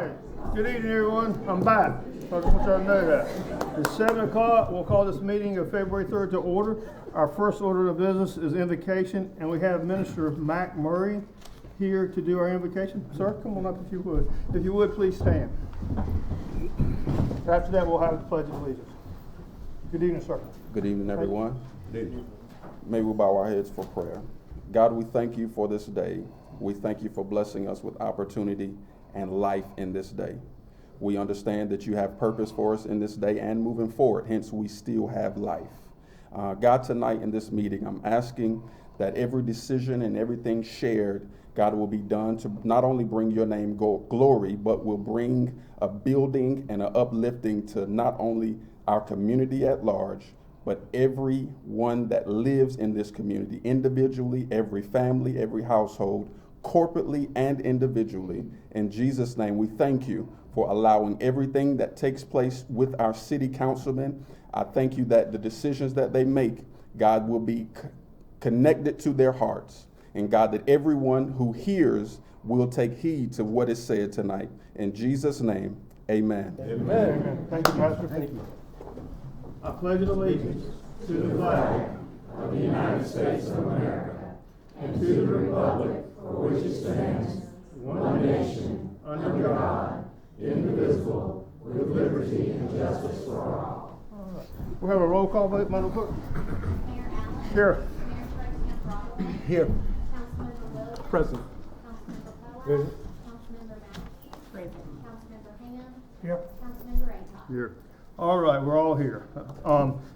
right. Good evening, everyone. I'm back. I just want y'all to know that. It's 7 o'clock. We'll call this meeting of February 3rd to order. Our first order of business is invocation, and we have Minister Mac Murray here to do our invocation. Sir, come on up if you would. If you would, please stand. After that, we'll have the Pledge of Allegiance. Good evening, sir. Good evening, everyone. Good evening. May we bow our heads for prayer. God, we thank you for this day. We thank you for blessing us with opportunity and life in this day. We understand that you have purpose for us in this day and moving forward, hence we still have life. God, tonight in this meeting, I'm asking that every decision and everything shared, God, will be done to not only bring your name glory, but will bring a building and an uplifting to not only our community at large, but everyone that lives in this community, individually, every family, every household, corporately and individually. In Jesus' name, we thank you for allowing everything that takes place with our city councilmen. I thank you that the decisions that they make, God, will be connected to their hearts. And God, that everyone who hears will take heed to what is said tonight. In Jesus' name, amen. Amen. Amen. Thank you, Pastor. Thank you. I pledge allegiance to the flag of the United States of America and to the republic for which it stands, one nation, under God, indivisible, with liberty and justice for all. We'll have a roll call vote, Madam Clerk. Mayor Allen. Here. Mayor Pro Tem Broadway. Here. Councilmember Willis. Present. Councilmember Here. Powell. Councilmember Mackey. Present. Councilmember Ham. Here. Councilmember Aycock. Here. All right, we're all here.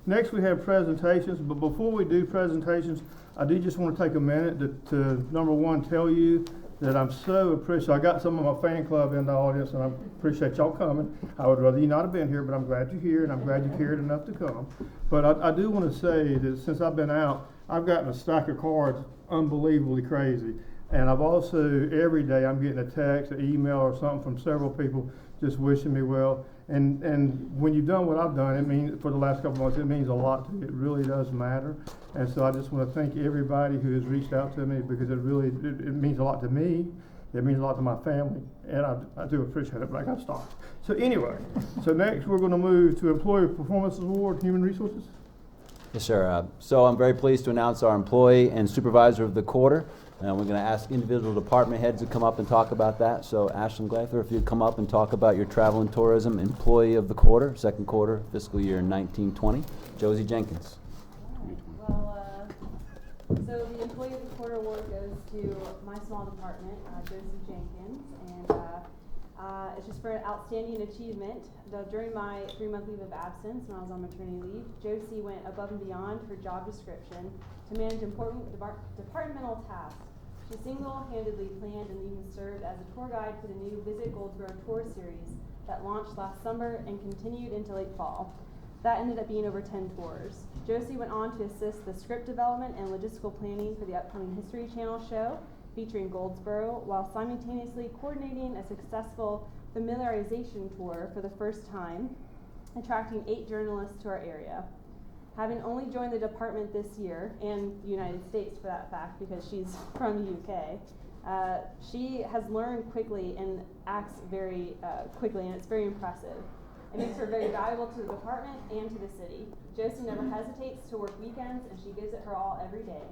Next we have presentations, but before we do presentations, I do just want to take a minute to number one, tell you that I'm so appreciative. I got some of my fan club in the audience, and I appreciate y'all coming. I would rather you not have been here, but I'm glad you're here, and I'm glad you cared enough to come. But I do want to say that since I've been out, I've gotten a stack of cards unbelievably crazy. And I've also, every day, I'm getting a text, an email, or something from several people just wishing me well. And when you've done what I've done, it means, for the last couple of months, it means a lot to me. It really does matter. And so I just want to thank everybody who has reached out to me, because it means a lot to me. It means a lot to my family. And I do appreciate it, but I got to stop. So anyway, so next we're going to move to Employee Performance Award, Human Resources. Yes, sir. So I'm very pleased to announce our Employee and Supervisor of the Quarter. And we're going to ask individual department heads to come up and talk about that. So Ashlyn Glather, if you'd come up and talk about your travel and tourism employee of the quarter, second quarter, fiscal year 1920. Josie Jenkins. Well, so the Employee of the Quarter award goes to my small department, Josie Jenkins, and it's just for an outstanding achievement. During my 3-month leave of absence when I was on maternity leave, Josie went above and beyond her job description to manage important departmental tasks. She single-handedly planned and even served as a tour guide for the new Visit Goldsboro tour series that launched last summer and continued into late fall. That ended up being over 10 tours. Josie went on to assist the script development and logistical planning for the upcoming History Channel show featuring Goldsboro, while simultaneously coordinating a successful familiarization tour for the first time, attracting 8 journalists to our area. Having only joined the department this year, and the United States for that fact, because she's from the UK, she has learned quickly and acts very quickly, and it's very impressive. It makes her very valuable to the department and to the city. Josie never hesitates to work weekends, and she gives it her all every day.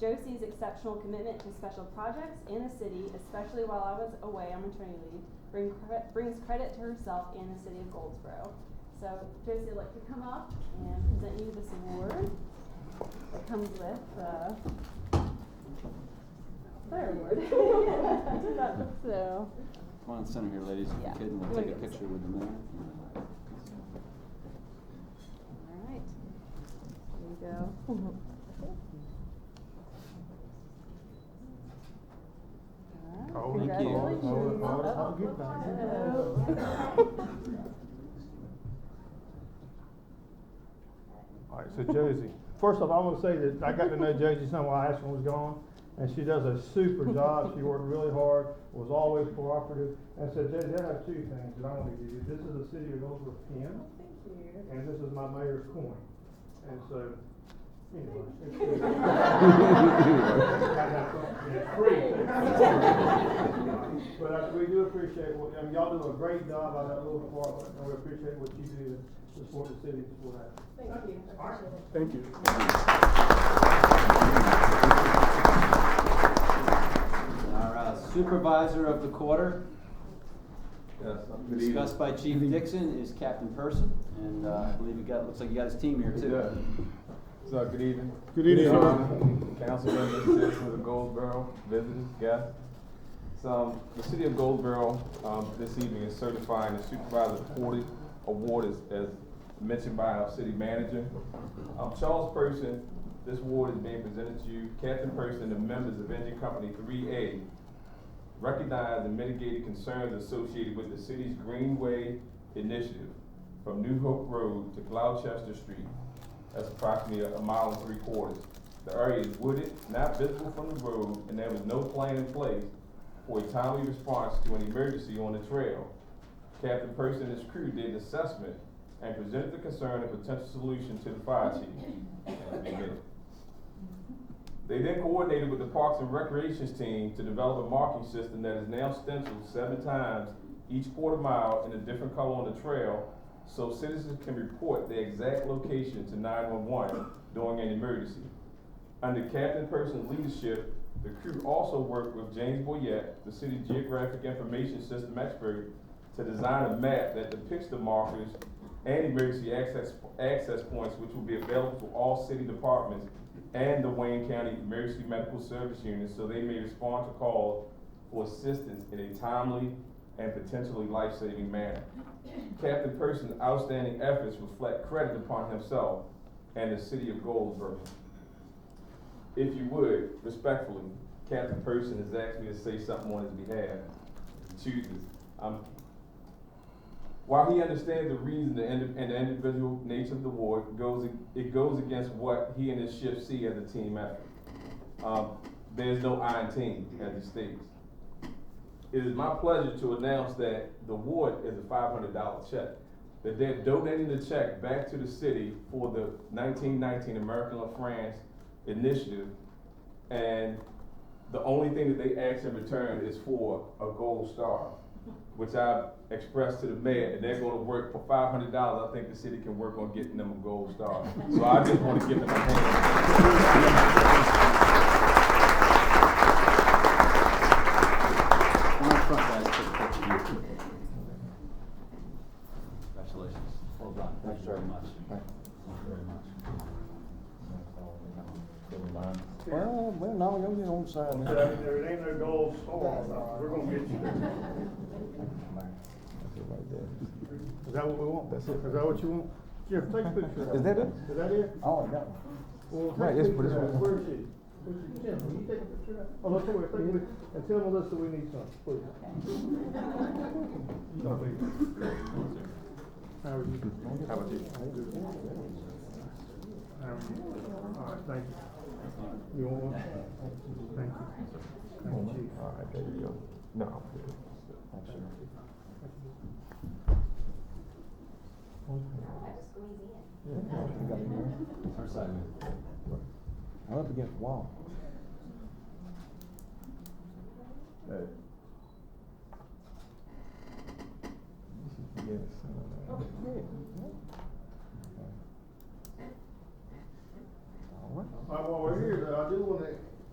Josie's exceptional commitment to special projects in the city, especially while I was away on maternity leave, brings credit to herself and the city of Goldsboro. So Josie, I'd like to come up and present you this award that comes with their award. So, Come on, center here, ladies, if Yeah. you could, and we'll take a picture with the mayor. all right, there you go. Oh, Thank you. All right, so Josie, first off, I want to say that I got to know Josie some while Ashlyn was gone, and she does a super job. She worked really hard, was always cooperative, and so Josie, I have 2 things that I want to give you. This is the city of Goldsboro pin, Thank you. and this is my mayor's coin. And so Anyway, it's free. It's free. But we do appreciate what, I mean, y'all do a great job out of that little department, and we appreciate what you do to support the city and support that. Thank you, I appreciate it. Thank you. Our supervisor of the quarter, Yes, discussed by Chief Dixon, is Captain Person, and I believe looks like you got his team here too. So, good evening. Good evening, sir. Council members, citizens of Goldsboro, visitors, guests. So, the city of Goldsboro, this evening is certifying the Supervisor Quarterly Award as mentioned by our city manager. Charles Person, this award is being presented to you. Captain Person and the members of Engine Company 3A recognize and mitigated concerns associated with the city's Greenway initiative from New Hope Road to Gloucester Street. That's approximately a mile and 3/4. The area is wooded, not visible from the road, and there was no plan in place for a timely response to an emergency on the trail. Captain Person and his crew did an assessment and presented the concern and potential solution to the fire chief. They then coordinated with the Parks and Recreations team to develop a marking system that is now stenciled 7 times each 1/4 mile in a different color on the trail, so citizens can report their exact location to 911 during an emergency. Under Captain Person's leadership, the crew also worked with James Boyette, the city's geographic information system expert, to design a map that depicts the markers and emergency access points, which will be available to all city departments and the Wayne County Emergency Medical Service Unit, so they may respond to calls for assistance in a timely and potentially life-saving manner. Captain Person's outstanding efforts reflect credit upon himself and the city of Goldsboro. If you would, respectfully, Captain Person has asked me to say something on his behalf. He chooses. While he understands the reason and the individual nature of the war, it goes against what he and his shift see as a team effort. There's no I in team, as he states. It is my pleasure to announce that the award is a $500 check. That they're donating the check back to the city for the 1919 American La France initiative, and the only thing that they ask in return is for a gold star, which I've expressed to the mayor, and they're going to work for $500. I think the city can work on getting them a gold star. So I just want to give them a hand. Congratulations. Well done. Thank you very much. Thank you very much. Well, now we're gonna get on the side. There ain't no gold star. We're gonna get you. Is that what we want? That's it. Is that what you want? Here, take a picture. Is that it? Is that it? Oh, no. Well, Right, take a yes, but picture it's- of it. Where is she? Jim, will you take a picture of that? Oh, look, take a picture. And tell Melissa we need some, please. No, please. How are you? How about you? How are you? All right, thank you. You want one? Thank you. Thank you, Chief. All right, there you go. No. Our side. I'm up against the wall. Hey. Yes. All right, while we're here, though, I do want to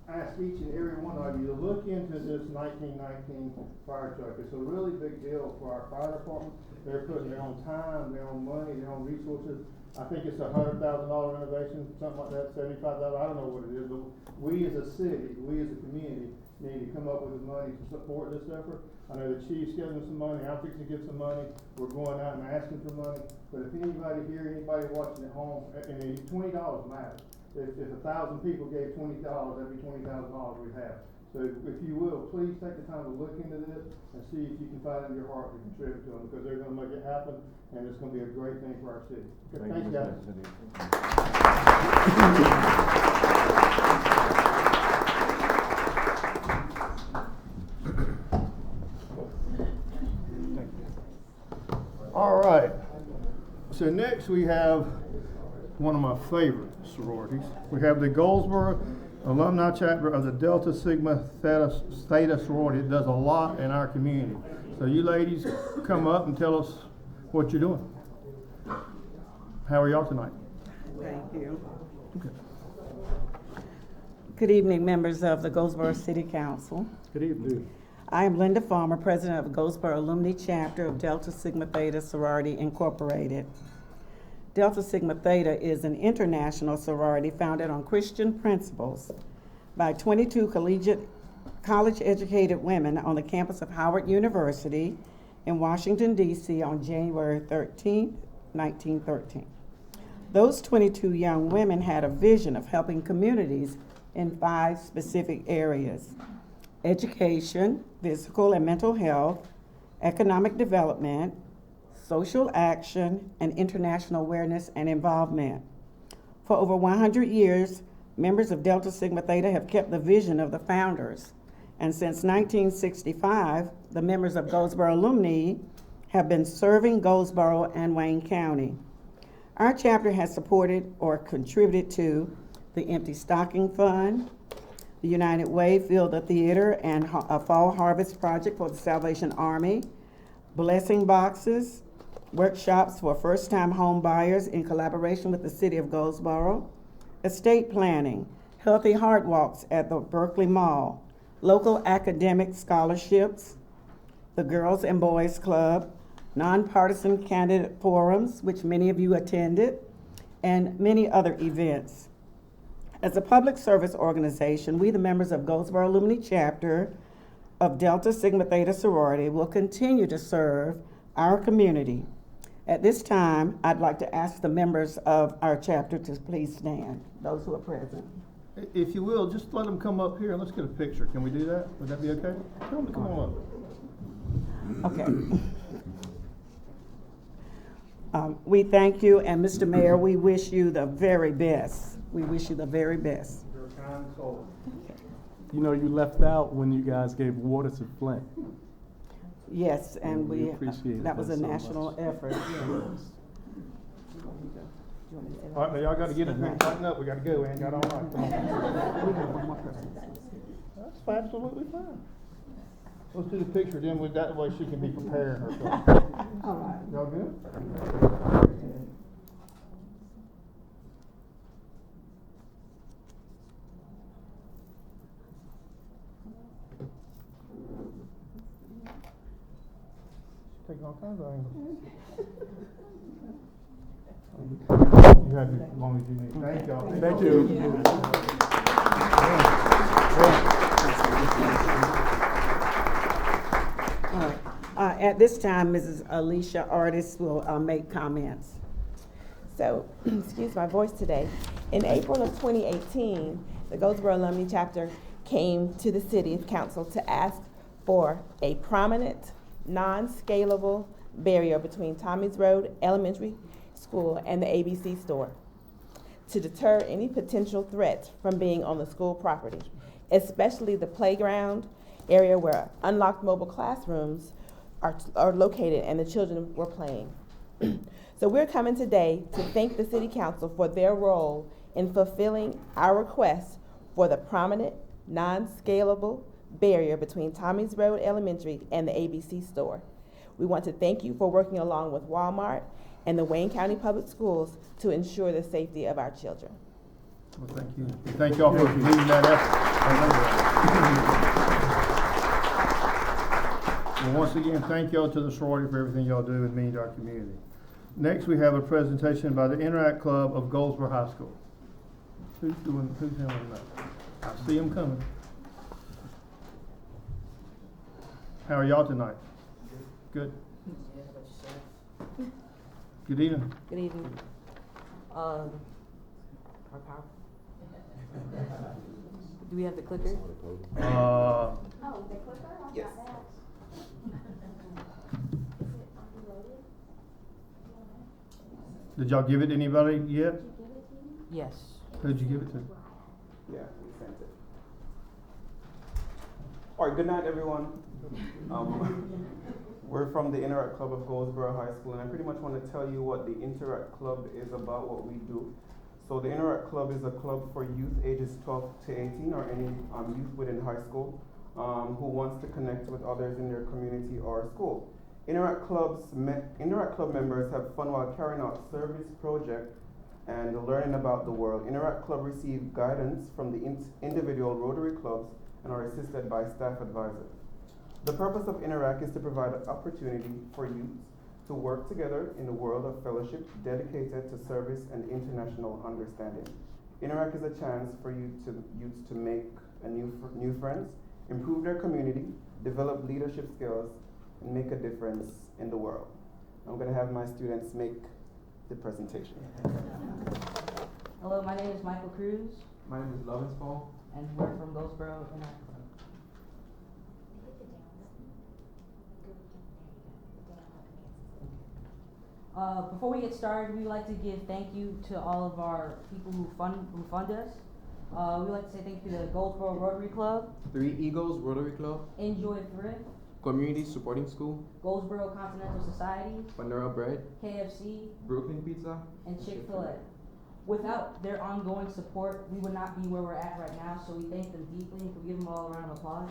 ask each and every one of you to look into this 1919 fire truck. It's a really big deal for our fire department. They're putting their own time, their own money, their own resources. I think it's $100,000 renovation, something like that, $75,000. I don't know what it is, but we as a city, we as a community need to come up with the money to support this effort. I know the chief's giving some money, I'm fixing to get some money. We're going out and asking for money. But if anybody here, anybody watching at home, and $20 matters. If 1,000 people gave $20, that'd be $20,000 we'd have. So if you will, please take the time to look into this and see if you can find it in your heart to contribute to them, because they're gonna make it happen, and it's gonna be a great thing for our city. Okay, thanks, guys. All right. So next we have one of my favorite sororities. We have the Goldsboro Alumni Chapter of the Delta Sigma Theta sorority. It does a lot in our community. So you ladies come up and tell us what you're doing. How are y'all tonight? Thank you. Okay. Good evening, members of the Goldsboro City Council. Good evening. I am Linda Farmer, president of the Goldsboro Alumni Chapter of Delta Sigma Theta Sorority Incorporated. Delta Sigma Theta is an international sorority founded on Christian principles by 22 college-educated women on the campus of Howard University in Washington, D.C. on January 13, 1913. Those 22 young women had a vision of helping communities in 5 specific areas: education, physical and mental health, economic development, social action, and international awareness and involvement. For over 100 years, members of Delta Sigma Theta have kept the vision of the founders. And since 1965, the members of Goldsboro alumni have been serving Goldsboro and Wayne County. Our chapter has supported or contributed to the Empty Stocking Fund, the United Way Field of Theater and a Fall Harvest Project for the Salvation Army, blessing boxes, workshops for first-time home buyers in collaboration with the City of Goldsboro, estate planning, healthy heart walks at the Berkeley Mall, local academic scholarships, the Girls and Boys Club, nonpartisan candidate forums, which many of you attended, and many other events. As a public service organization, we, the members of Goldsboro Alumni Chapter of Delta Sigma Theta Sorority, will continue to serve our community. At this time, I'd like to ask the members of our chapter to please stand, those who are present. If you will, just let them come up here and let's get a picture. Can we do that? Would that be okay? Come on up. Okay. We thank you, and Mr. Mayor, we wish you the very best. We wish you the very best. You're a kind soul. You know, you left out when you guys gave water to Flint. Yes, and We appreciate that was a that so national much. effort. Yes. All right, now y'all got to get it and tighten up. We got to go. We ain't got all night. Come on. We have one more person. That's absolutely fine. Let's do the picture, then that way she can be preparing herself. All right. Y'all good? Taking all kinds of angles. You have as long as you need. Thank y'all. Thank you. All right. At this time, Mrs. Alicia Artis will make comments. So, excuse my voice today. In April of 2018, the Goldsboro Alumni Chapter came to the City Council to ask for a prominent, non-scalable barrier between Tommy's Road Elementary School and the ABC store to deter any potential threat from being on the school property, especially the playground area where unlocked mobile classrooms are located and the children were playing. So we're coming today to thank the City Council for their role in fulfilling our request for the prominent, non-scalable barrier between Tommy's Road Elementary and the ABC store. We want to thank you for working along with Walmart and the Wayne County Public Schools to ensure the safety of our children. Well, thank you. Thank y'all for leading that effort. Well, once again, thank y'all to the sorority for everything y'all do and mean to our community. Next, we have a presentation by the Interact Club of Goldsboro High School. Who's handling that? I see them coming. How are y'all tonight? Good. Good evening. Good evening. Do we have the clicker? Oh, the clicker? Yes. Did y'all give it to anybody yet? Yes. Who'd you give it to? Yeah, we sent it. All right, good night, everyone. We're from the Interact Club of Goldsboro High School, and I pretty much want to tell you what the Interact Club is about, what we do. So the Interact Club is a club for youth ages 12 to 18 or any youth within high school who wants to connect with others in their community or school. Interact Club members have fun while carrying out service projects and learning about the world. Interact Club receive guidance from the individual Rotary clubs and are assisted by staff advisors. The purpose of Interact is to provide an opportunity for youth to work together in a world of fellowship dedicated to service and international understanding. Interact is a chance for youth to make new friends, improve their community, develop leadership skills, and make a difference in the world. I'm going to have my students make the presentation. Hello, my name is Michael Cruz, My name is Lawrence Paul. and we're from Goldsboro in our club. Before we get started, we'd like to give thank you to all of our people who fund us. We'd like to say thank you to the Goldsboro Rotary Club, Three Eagles Rotary Club, Enjoy Thrift, Community Supporting School, Goldsboro Continental Society, Panera Bread, KFC, Brooklyn Pizza, and Chick-fil-A. Without their ongoing support, we would not be where we're at right now, so we thank them deeply and we give them all a round of applause.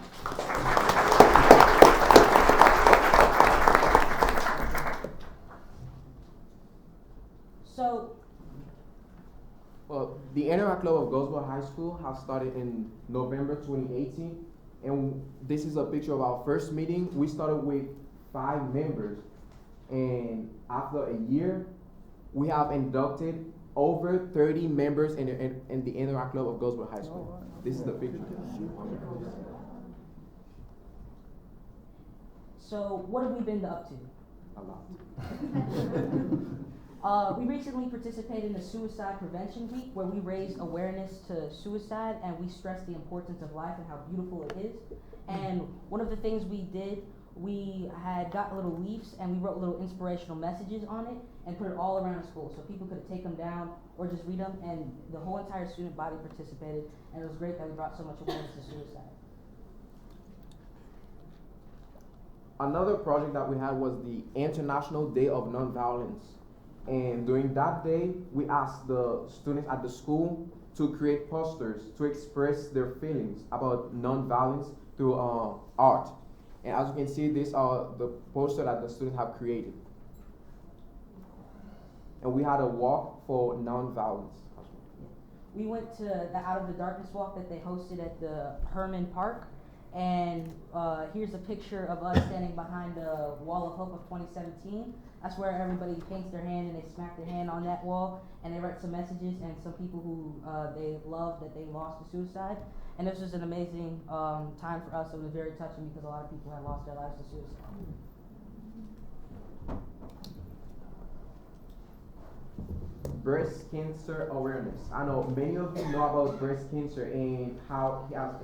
So, Well, the Interact Club of Goldsboro High School has started in November 2018, and this is a picture of our first meeting. We started with 5 members, and after a year, we have inducted over 30 members in the Interact Club of Goldsboro High School. This is the picture. so what have we been up to? A lot. We recently participated in the Suicide Prevention Week, where we raised awareness to suicide and we stressed the importance of life and how beautiful it is. And one of the things we did, we had got little leaves and we wrote little inspirational messages on it and put it all around the school so people could take them down or just read them, and the whole entire student body participated, and it was great that we brought so much awareness to suicide. Another project that we had was the International Day of Nonviolence. And during that day, we asked the students at the school to create posters to express their feelings about nonviolence through art. And as you can see, these are the posters that the students have created. And we had a walk for nonviolence. We went to the Out of the Darkness walk that they hosted at the Herman Park. And here's a picture of us standing behind the Wall of Hope of 2017. That's where everybody paints their hand and they smack their hand on that wall and they write some messages, and some people who they love that they lost to suicide. And this was an amazing time for us. It was very touching because a lot of people had lost their lives to suicide. Breast cancer awareness. I know many of you know about breast cancer and how it has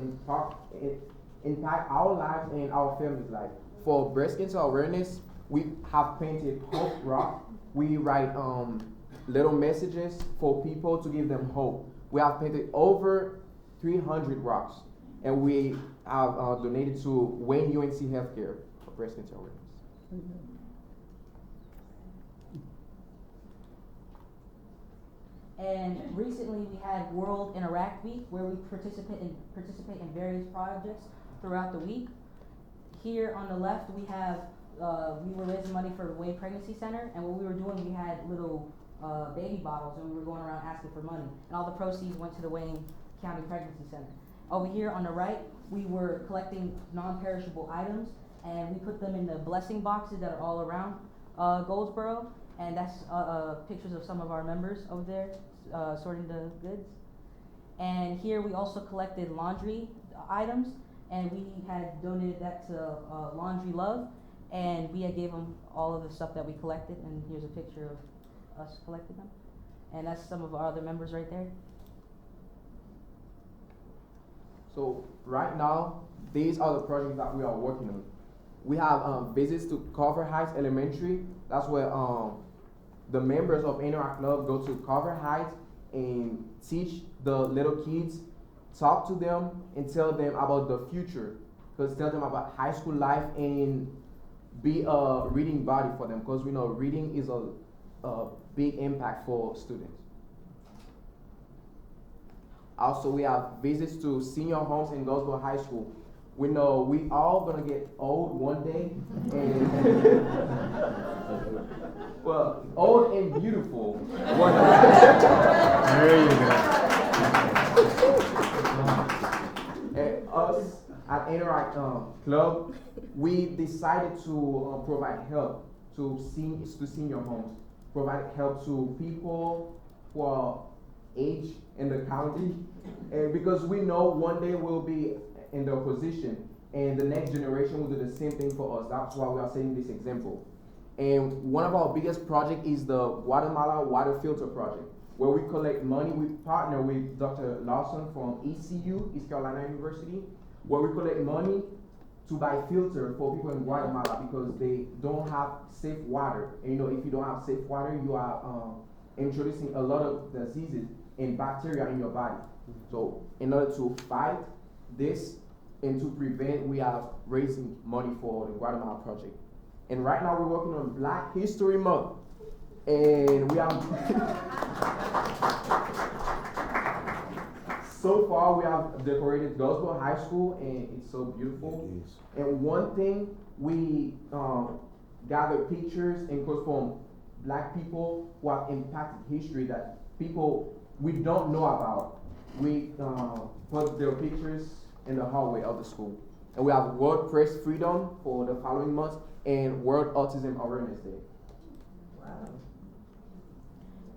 impact our lives and our family's life. For breast cancer awareness, we have painted Hope Rock. We write little messages for people to give them hope. We have painted over 300 rocks, and we have donated to Wayne UNC Healthcare for breast cancer awareness. And recently we had World Interact Week, where we participate in various projects throughout the week. Here on the left we have we were raising money for the Wayne Pregnancy Center, and what we were doing, we had little baby bottles, and we were going around asking for money, and all the proceeds went to the Wayne County Pregnancy Center. Over here on the right, we were collecting non-perishable items, and we put them in the blessing boxes that are all around Goldsboro, and that's pictures of some of our members over there sorting the goods. And here we also collected laundry items, and we had donated that to Laundry Love, and we had gave them all of the stuff that we collected, and here's a picture of us collecting them. And that's some of our other members right there. So right now, these are the projects that we are working on. We have visits to Carver Heights Elementary. That's where the members of Interact Club go to Carver Heights and teach the little kids, talk to them, and tell them about the future. Because tell them about high school life and be a reading body for them. Because we know reading is a big impact for students. Also, we have visits to senior homes in Goldsboro High School. We know we all gonna get old one day, and well, old and beautiful one day. There you go. And us at Interact Club, we decided to provide help to senior homes, provide help to people who are aged in the county, and because we know one day we'll be in their position, and the next generation will do the same thing for us. That's why we are setting this example. And one of our biggest projects is the Guatemala Water Filter Project, where we collect money. We partner with Dr. Lawson from ECU, East Carolina University, where we collect money to buy filter for people in Guatemala because they don't have safe water. And if you don't have safe water, you are introducing a lot of diseases and bacteria in your body. So in order to fight this and to prevent, we are raising money for the Guatemala project. And right now we're working on Black History Month. And we have so far we have decorated Goldsboro High School, and it's so beautiful. And one thing, we gather pictures and quotes from Black people who have impacted history that people we don't know about. We put their pictures in the hallway of the school. And we have World Press Freedom for the following month and World Autism Awareness Day. Wow.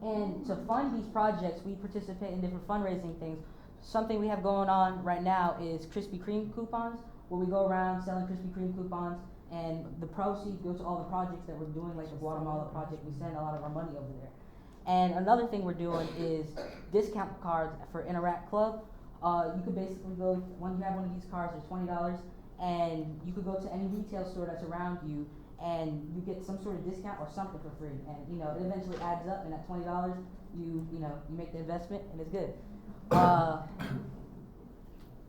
And to fund these projects, we participate in different fundraising things. Something we have going on right now is Krispy Kreme coupons, where we go around selling Krispy Kreme coupons, and the proceeds go to all the projects that we're doing, like the Guatemala project. We send a lot of our money over there. And another thing we're doing is discount cards for Interact Club. You could basically go, when you have one of these cards, it's $20, and you could go to any retail store that's around you, and you get some sort of discount or something for free. And it eventually adds up, and at $20, you make the investment, and it's good.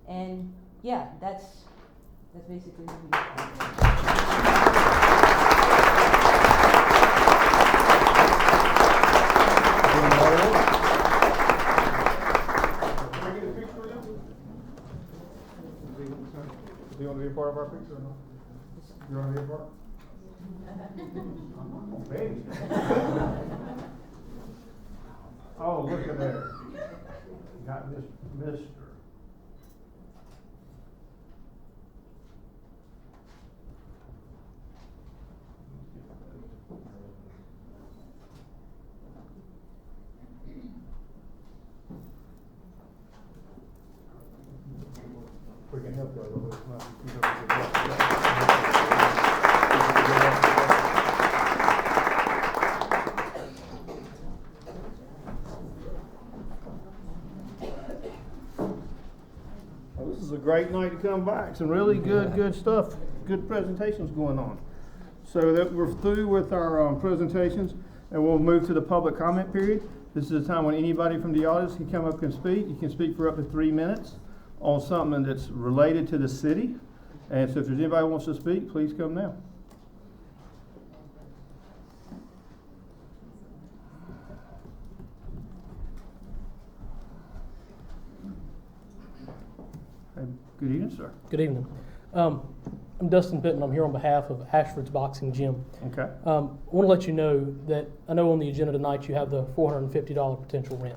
And yeah, that's basically what we do. Do you want to be a part of our picture or not? You want to be a part? Oh, baby. Oh, look at that. Got Mr. We can help you a little bit. Well, this is a great night to come back. Some really good stuff, good presentations going on. So that we're through with our presentations, and we'll move to the public comment period. This is a time when anybody from the audience can come up and speak. You can speak for up to 3 minutes on something that's related to the city. And so if there's anybody who wants to speak, please come now. Good evening, sir. Good evening. I'm Dustin Pittman. I'm here on behalf of Ashford's Boxing Gym. Okay. I want to let you know that I know on the agenda tonight you have the $450 potential rent.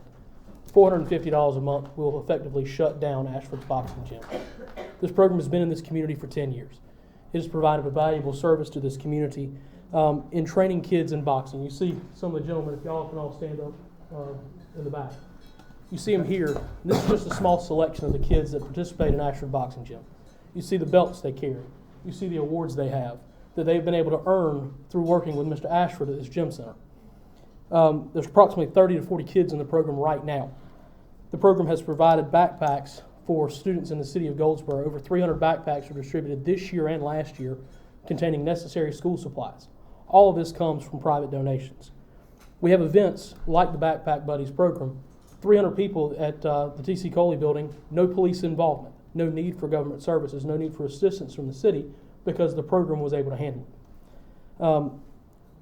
$450 a month will effectively shut down Ashford's Boxing Gym. This program has been in this community for 10 years. It has provided a valuable service to this community in training kids in boxing. You see some of the gentlemen, if y'all can all stand up in the back. You see them here. This is just a small selection of the kids that participate in Ashford Boxing Gym. You see the belts they carry. You see the awards they have that they've been able to earn through working with Mr. Ashford at this gym center. There's approximately 30 to 40 kids in the program right now. The program has provided backpacks for students in the city of Goldsboro. Over 300 backpacks were distributed this year and last year containing necessary school supplies. All of this comes from private donations. We have events like the Backpack Buddies program. 300 people at the T.C. Coley building, no police involvement, no need for government services, no need for assistance from the city because the program was able to handle it.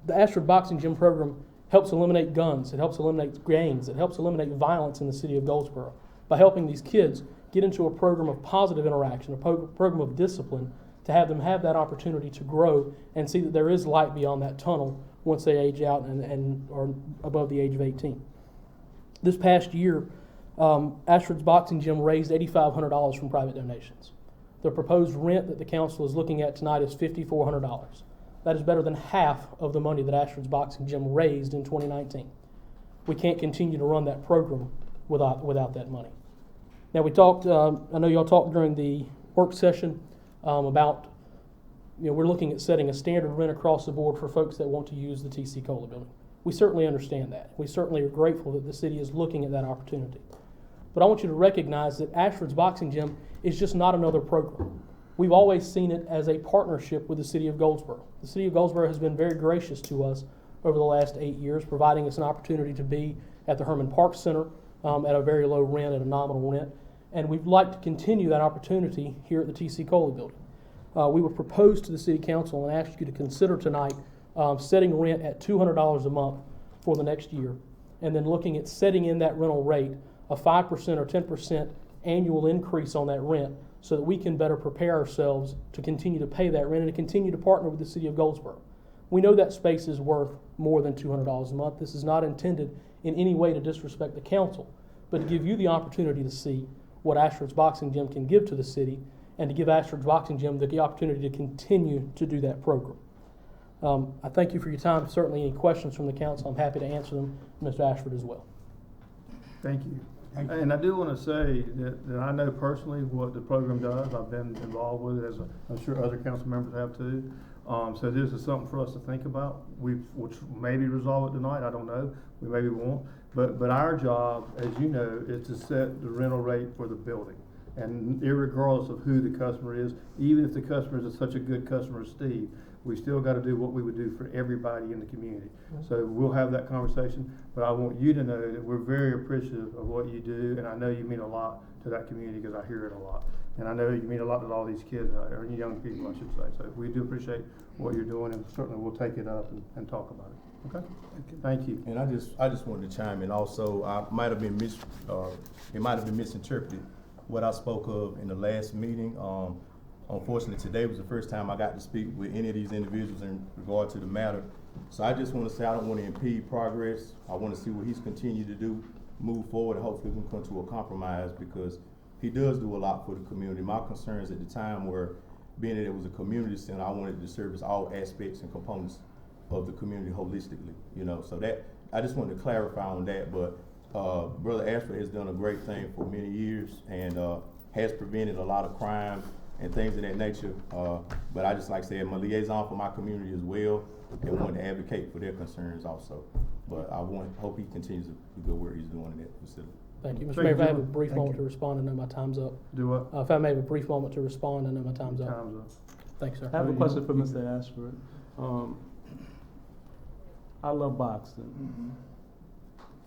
The Ashford Boxing Gym program helps eliminate guns, it helps eliminate gangs, it helps eliminate violence in the city of Goldsboro. by helping these kids get into a program of positive interaction, a program of discipline, to have them have that opportunity to grow and see that there is light beyond that tunnel once they age out and are above the age of 18. This past year, Ashford's Boxing Gym raised $8,500 from private donations. The proposed rent that the council is looking at tonight is $5,400. That is better than half of the money that Ashford's Boxing Gym raised in 2019. We can't continue to run that program without that money. Now we talked, I know y'all talked during the work session about, we're looking at setting a standard rent across the board for folks that want to use the TC Cola building. We certainly understand that. We certainly are grateful that the city is looking at that opportunity. But I want you to recognize that Ashford's Boxing Gym is just not another program. We've always seen it as a partnership with the city of Goldsboro. The city of Goldsboro has been very gracious to us over the last 8 years, providing us an opportunity to be at the Herman Park Center at a very low rent, at a nominal rent. And we'd like to continue that opportunity here at the TC Cola building. We would propose to the city council and ask you to consider tonight setting rent at $200 a month for the next year, and then looking at setting in that rental rate a 5% or 10% annual increase on that rent, so that we can better prepare ourselves to continue to pay that rent and to continue to partner with the city of Goldsboro. We know that space is worth more than $200 a month. This is not intended in any way to disrespect the council, but to give you the opportunity to see what Ashford's Boxing Gym can give to the city, and to give Ashford's Boxing Gym the opportunity to continue to do that program. I thank you for your time. Certainly any questions from the council, I'm happy to answer them. Mr. Ashford as well. Thank you. And I do want to say that I know personally what the program does. I've been involved with it, as I'm sure other council members have too. So this is something for us to think about. Which maybe resolve it tonight, I don't know. We maybe won't. But our job, as you know, is to set the rental rate for the building. And irregardless of who the customer is, even if the customer is such a good customer as Steve, we still got to do what we would do for everybody in the community. So we'll have that conversation, but I want you to know that we're very appreciative of what you do, and I know you mean a lot to that community because I hear it a lot. And I know you mean a lot to all these kids, or young people, I should say. So we do appreciate what you're doing, and certainly we'll take it up and talk about it. Okay? Thank you. And I just wanted to chime in also. It might have been misinterpreted what I spoke of in the last meeting. Unfortunately, today was the first time I got to speak with any of these individuals in regard to the matter. So I just want to say I don't want to impede progress. I want to see what he's continued to do, move forward, and hopefully we can come to a compromise, because he does do a lot for the community. My concerns at the time were, being that it was a community center, I wanted to service all aspects and components of the community holistically, So that, I just wanted to clarify on that, but Brother Ashford has done a great thing for many years and has prevented a lot of crime and things of that nature. But I just like to say I'm a liaison for my community as well, and want to advocate for their concerns also. But I hope he continues the good work he's doing in that facility. Thank you. Mr. Mayor, if I have a brief moment to respond, I know my time's up. Do what? If I may have a brief moment to respond, I know my time's up. Thank you, sir. I have a question for Mr. Ashford. I love boxing.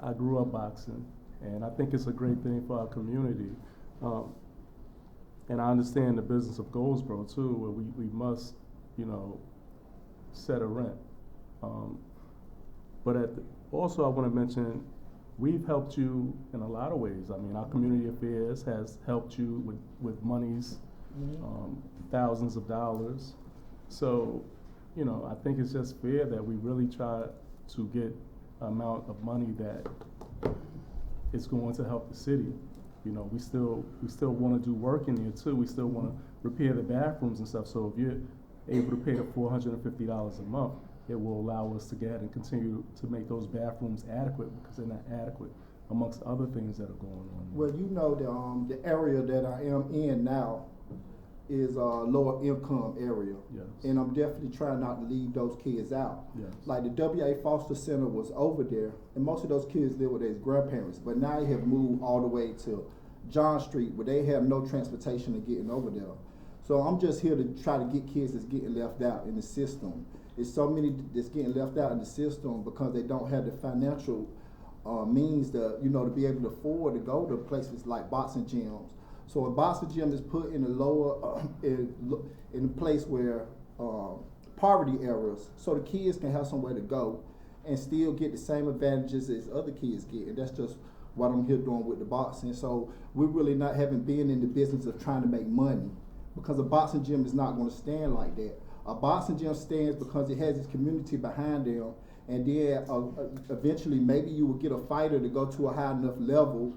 I grew up boxing, and I think it's a great thing for our community. And I understand the business of Goldsboro too, where we must, set a rent. But also I want to mention, we've helped you in a lot of ways. I mean, our community affairs has helped you with monies, thousands of dollars. So, I think it's just fair that we really try to get an amount of money that is going to help the city. We still want to do work in there too. We still want to repair the bathrooms and stuff. So if you're able to pay the $450 a month, it will allow us to get and continue to make those bathrooms adequate, because they're not adequate amongst other things that are going on. Well, the area that I am in now is a lower income area. Yes. And I'm definitely trying not to leave those kids out. Yes. Like the W.A. Foster Center was over there, and most of those kids live with their grandparents, but now they have moved all the way to John Street, where they have no transportation to getting over there. So I'm just here to try to get kids that's getting left out in the system. There's so many that's getting left out in the system because they don't have the financial means to be able to afford to go to places like boxing gyms. So a boxing gym is put in a lower, in a place where poverty areas, so the kids can have somewhere to go and still get the same advantages as other kids get. And that's just what I'm here doing with the boxing. So we really not haven't been in the business of trying to make money, because a boxing gym is not going to stand like that. A boxing gym stands because it has its community behind them, and then eventually maybe you will get a fighter to go to a high enough level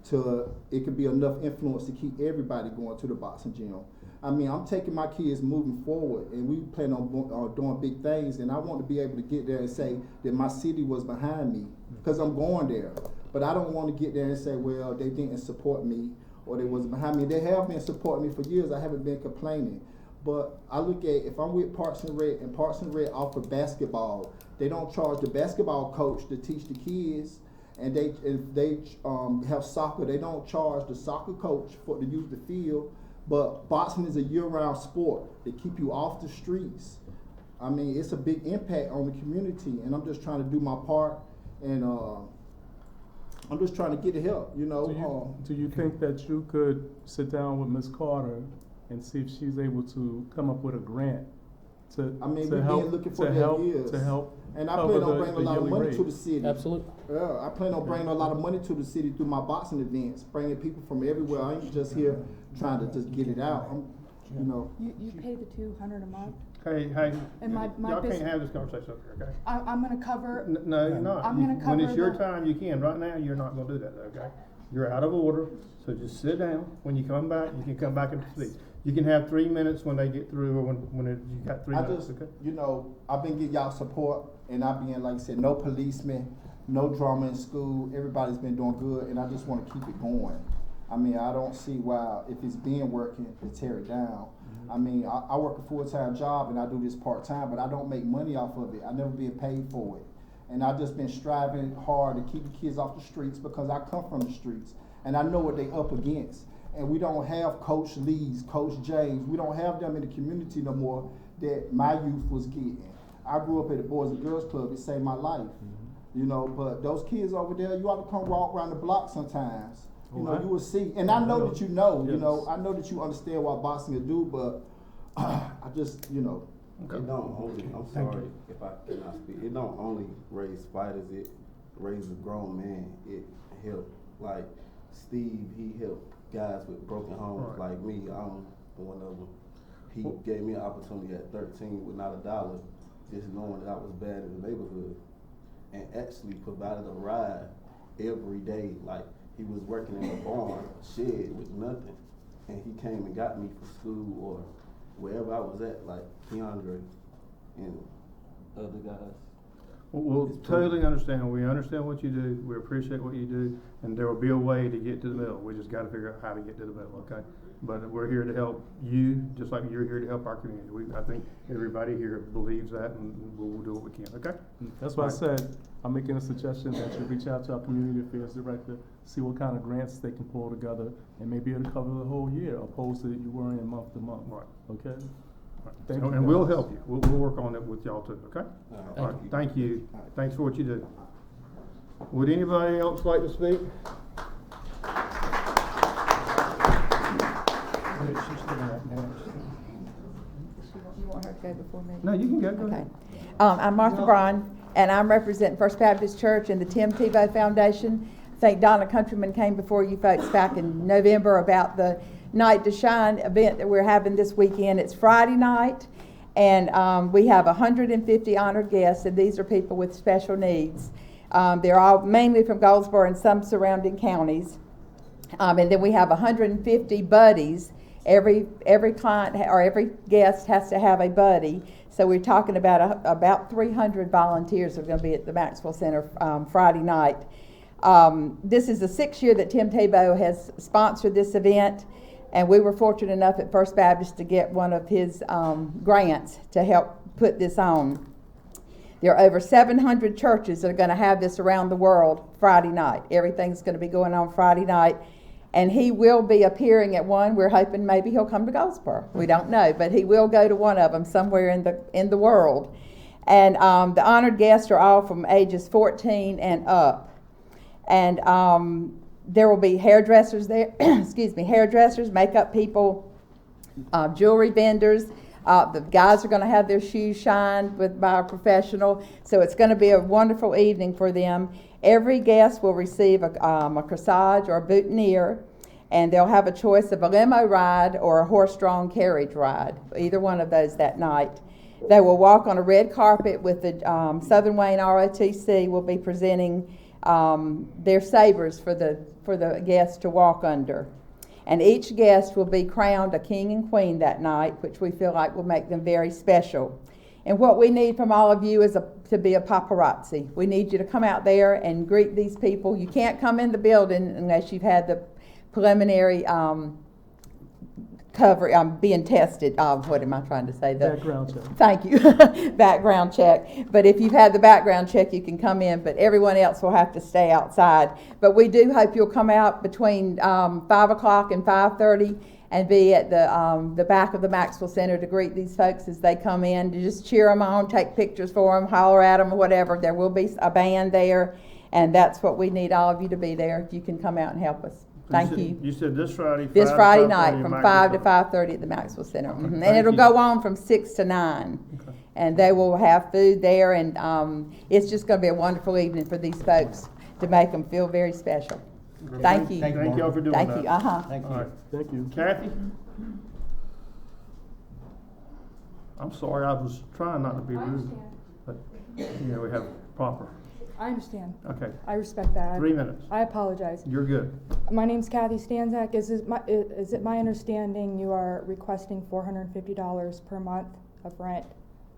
to it could be enough influence to keep everybody going to the boxing gym. I mean, I'm taking my kids moving forward, and we plan on doing big things, and I want to be able to get there and say that my city was behind me, because I'm going there. But I don't want to get there and say, well, they didn't support me, or they wasn't behind me. They have been supporting me for years. I haven't been complaining. But I look at, if I'm with Parks and Rec offer basketball, they don't charge the basketball coach to teach the kids, and if they have soccer, they don't charge the soccer coach to use the field. But boxing is a year-round sport. They keep you off the streets. I mean, it's a big impact on the community, and I'm just trying to do my part, and I'm just trying to get the help, you know. Do you think that you could sit down with Ms. Carter and see if she's able to come up with a grant to we've help, been looking for that years. To help, and I plan on bringing a lot of money to the city. Absolutely. Yeah, I plan on bringing a lot of money to the city through my boxing events, bringing people from everywhere. I ain't just here trying to just get it out. You know. You pay the $200 a month. Hey, And my y'all business- can't have this conversation up here, okay? I'm going to cover. No, you're not. I'm going to cover. When it's your the- time, you can. Right now, you're not gonna do that, okay? You're out of order, so just sit down. When you come back, you can come back and speak. You can have 3 minutes when they get through, or you got 3 minutes, okay? You know, I've been getting y'all support, and I've been, like I said, no policemen, no drama in school. Everybody's been doing good, and I just want to keep it going. I mean, I don't see why, if it's been working, to tear it down. I mean, I work a full-time job, and I do this part-time, but I don't make money off of it. I never been paid for it. And I've just been striving hard to keep the kids off the streets, because I come from the streets, and I know what they up against. And we don't have Coach Lee's, Coach James. We don't have them in the community no more that my youth was getting. I grew up at the Boys and Girls Club. It saved my life. You know, but those kids over there, you ought to come walk around the block sometimes. You know, you will see. And I know that you know, you know, I know that you understand what boxing will do, but I just, you know. Okay. It don't only, I'm sorry if I cannot speak, it don't only raise fighters, it raises a grown man. It helped, like Steve, he helped guys with broken homes like me. I'm one of them. He gave me an opportunity at 13 with not $1, just knowing that I was bad in the neighborhood, and actually provided a ride every day. Like, he was working in a barn shed with nothing, and he came and got me for school or wherever I was at, like Keandre and other guys. We'll totally understand. We understand what you do. We appreciate what you do, and there will be a way to get to the middle. We just got to figure out how to get to the middle, okay? But we're here to help you, just like you're here to help our community. I think everybody here believes that, and we'll do what we can, okay? That's why I said I'm making a suggestion that you reach out to our community affairs director, see what kind of grants they can pull together, and maybe it'll cover the whole year, opposed to you worrying month to month. Right. Okay. Thank you. And we'll help you. We'll work on it with y'all too, okay? All right. Thank you. Thanks for what you do. Would anybody else like to speak? You want her to go before me? No, you can go. Go okay. ahead. I'm Martha Braun, and I'm representing First Baptist Church and the Tim Tebow Foundation. I think Donna Countryman came before you folks back in November about the Night to Shine event that we're having this weekend. It's Friday night, and we have 150 honored guests, and these are people with special needs. They're all mainly from Goldsboro and some surrounding counties. And then we have 150 buddies. Every client or every guest has to have a buddy. So we're talking about 300 volunteers are going to be at the Maxwell Center Friday night. This is the 6th year that Tim Tebow has sponsored this event, and we were fortunate enough at First Baptist to get one of his grants to help put this on. There are over 700 churches that are going to have this around the world Friday night. Everything's going to be going on Friday night. And he will be appearing at one. We're hoping maybe he'll come to Goldsboro. We don't know, but he will go to one of them somewhere in the world. And the honored guests are all from ages 14 and up. And there will be hairdressers there, hairdressers, makeup people, jewelry vendors, The guys are going to have their shoes shined by a professional, so it's going to be a wonderful evening for them. Every guest will receive a corsage or a boutonniere, and they'll have a choice of a limo ride or a horse-drawn carriage ride, either one of those that night. They will walk on a red carpet with the Southern Wayne ROTC will be presenting their sabers for the guests to walk under. And each guest will be crowned a king and queen that night, which we feel like will make them very special. And what we need from all of you is to be a paparazzi. We need you to come out there and greet these people. You can't come in the building unless you've had the preliminary being tested. What am I trying to say? Background check. Thank you. Background check. But if you've had the background check, you can come in, but everyone else will have to stay outside. But we do hope you'll come out between 5 o'clock and 5:30 and be at the back of the Maxwell Center to greet these folks as they come in, to just cheer them on, take pictures for them, holler at them or whatever. There will be a band there, and that's what we need all of you to be there if you can come out and help us. Thank you. You said this Friday? This Friday night in from Maxwell 5 to Center. 5:30 at the Maxwell Center. Okay, And thank it'll you. go on from 6 to 9. Okay. And they will have food there, and it's just going to be a wonderful evening for these folks to make them feel very special. Thank you. Thank y'all for doing Thank that. you. Uh-huh. Thank All you. right. Thank you. Kathy? I'm sorry, I was trying not to be rude, but, we have proper. I understand. Okay, I respect that. 3 minutes. I apologize. You're good. My name's Kathy Stanzak. Is it my understanding you are requesting $450 per month of rent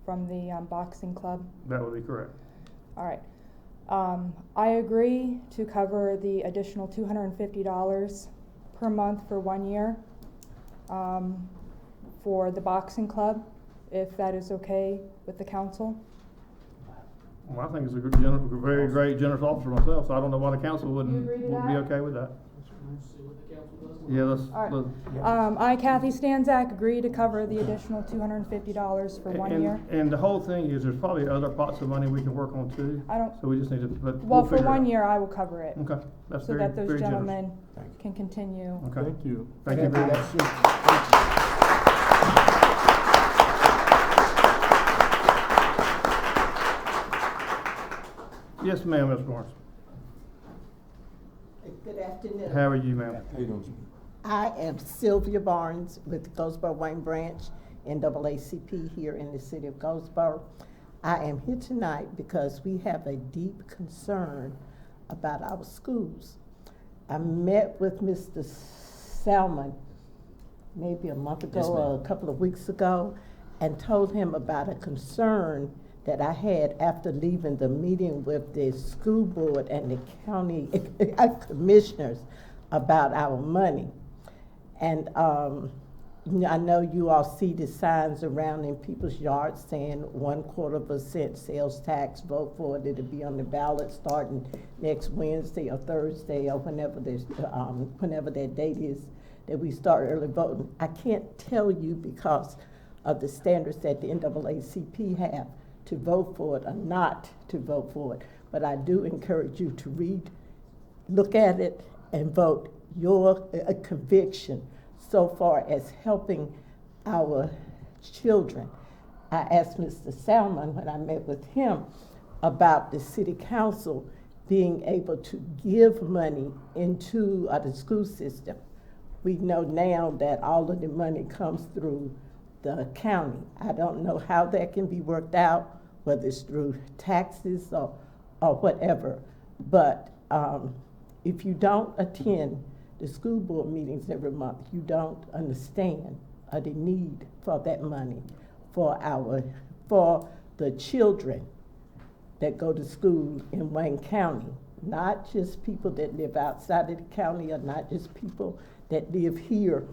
from the boxing club? That would be correct. All right. I agree to cover the additional $250 per month for 1 year for the boxing club, if that is okay with the council. Well, I think it's a very great, generous offer myself, so I don't know why the council wouldn't agree to be that? okay with that. Yeah, let's. All right. I, Kathy Stanzak, agree to cover the additional $250 for 1 year. And the whole thing is, there's probably other pots of money we can work on too. So we just need to, but Well, we'll for figure it 1 out. year, I will cover it. Okay, that's so very, that those very generous. gentlemen can continue. Okay. Thank you. Thank you very much. Yes, ma'am, Ms. Barnes. Good afternoon. How are you, ma'am? How you doing? I am Sylvia Barnes with Goldsboro Wayne Branch, NAACP here in the city of Goldsboro. I am here tonight because we have a deep concern about our schools. I met with Mr. Salmon maybe a month ago or a couple of weeks ago and told him about a concern that I had after leaving the meeting with the school board and the county commissioners about our money. And I know you all see the signs around in people's yards saying 1/4% sales tax, vote for it, it'll be on the ballot starting next Wednesday or Thursday or whenever that date is that we start early voting. I can't tell you because of the standards that the NAACP have to vote for it or not to vote for it. But I do encourage you to look at it and vote your conviction so far as helping our children. I asked Mr. Salmon when I met with him about the city council being able to give money into the school system. We know now that all of the money comes through the county. I don't know how that can be worked out, whether it's through taxes or whatever. But if you don't attend the school board meetings every month, you don't understand the need for that money for the children that go to school in Wayne County, not just people that live outside of the county or not just people that live here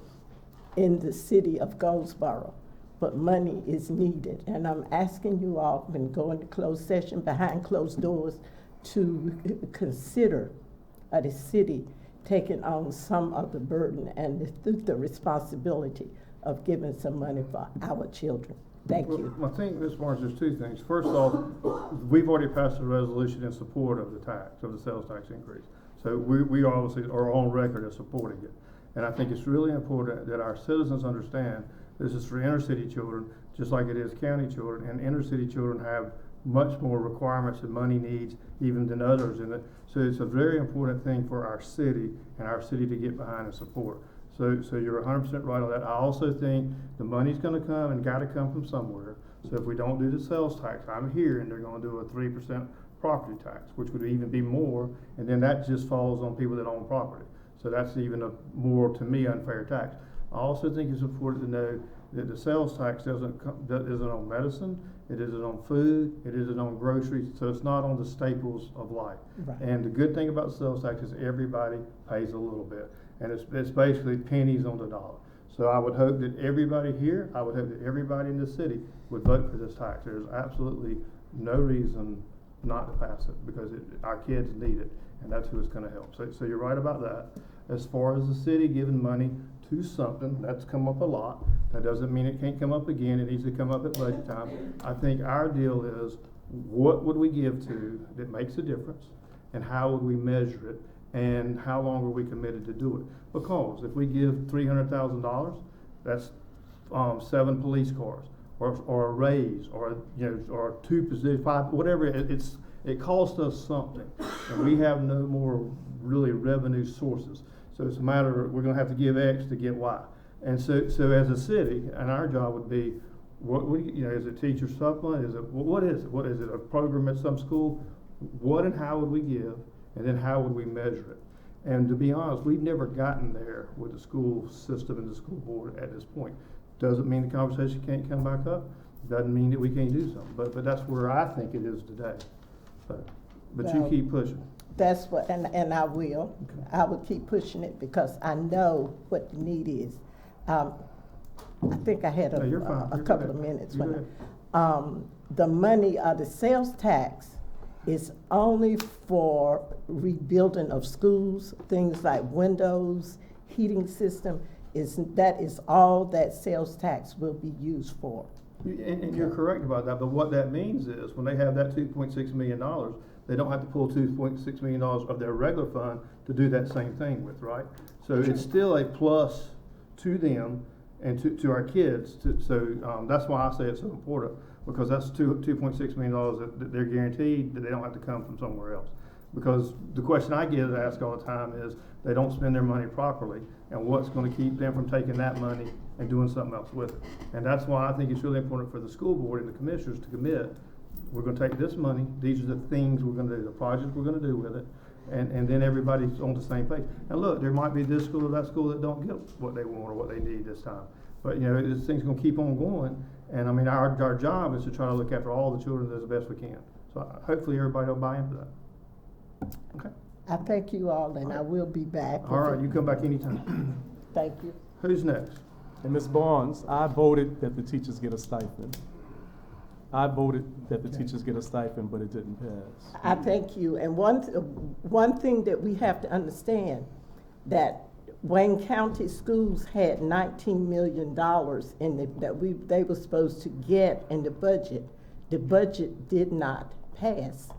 in the city of Goldsboro. But money is needed. And I'm asking you all, when going to closed session behind closed doors, to consider the city taking on some of the burden and the responsibility of giving some money for our children. Thank you. I think, Ms. Barnes, there's two things. First off, we've already passed a resolution in support of the sales tax increase. So we obviously are on record as supporting it. And I think it's really important that our citizens understand this is for inner city children. just like it is county children, and inner city children have much more requirements and money needs even than others in it. So it's a very important thing for our city and our city to get behind and support. So you're 100% right on that. I also think the money's going to come and got to come from somewhere. So if we don't do the sales tax, I'm here and they're going to do a 3% property tax, which would even be more, and then that just falls on people that own property. So that's even a more, to me, unfair tax. I also think it's important to know that the sales tax isn't on medicine, it isn't on food, it isn't on groceries, so it's not on the staples of life. Right. And the good thing about the sales tax is everybody pays a little bit, and it's basically pennies on the dollar. So I would hope that everybody here, I would hope that everybody in this city would vote for this tax. There's absolutely no reason not to pass it, because our kids need it, and that's who it's going to help. So you're right about that. As far as the city giving money to something, that's come up a lot. That doesn't mean it can't come up again. It needs to come up at budget time. I think our deal is, what would we give to that makes a difference, and how would we measure it, and how long are we committed to do it? Because if we give $300,000, that's 7 police cars, or a raise, or or 2 positions, 5, whatever. It costs us something, and we have no more really revenue sources. So it's a matter of, we're going to have to give X to get Y. And so as a city, and our job would be, is it teacher supplement? What is it? What is it? A program at some school? What and how would we give? And then how would we measure it? And to be honest, we've never gotten there with the school system and the school board at this point. Doesn't mean the conversation can't come back up. Doesn't mean that we can't do something. But that's where I think it is today. But you keep pushing. That's what, and I will. Okay. I will keep pushing it because I know what the need is. I think I had a couple of minutes. The money of the sales tax is only for rebuilding of schools, things like windows, heating system. That is all that sales tax will be used for. And you're correct about that, but what that means is when they have that $2.6 million, they don't have to pull $2.6 million of their regular fund to do that same thing with, right? So it's still a plus to them and to our kids. That's why I say it's so important, because that's $2.6 million that they're guaranteed that they don't have to come from somewhere else. Because the question I get asked all the time is, they don't spend their money properly, and what's going to keep them from taking that money and doing something else with it? And that's why I think it's really important for the school board and the commissioners to commit, we're going to take this money, these are the things we're going to do, the projects we're going to do with it, and then everybody's on the same page. And look, there might be this school or that school that don't get what they want or what they need this time. But this thing's going to keep on going, and I mean, our job is to try to look after all the children as best we can. So hopefully everybody will buy into that. Okay. I thank you all, and I will be back. All right, you come back anytime. Thank you. Who's next? And Ms. Barnes, I voted that the teachers get a stipend. I voted that the teachers get a stipend, but it didn't pass. I thank you. And one thing that we have to understand, that Wayne County schools had $19 million they were supposed to get in the budget. The budget did not pass.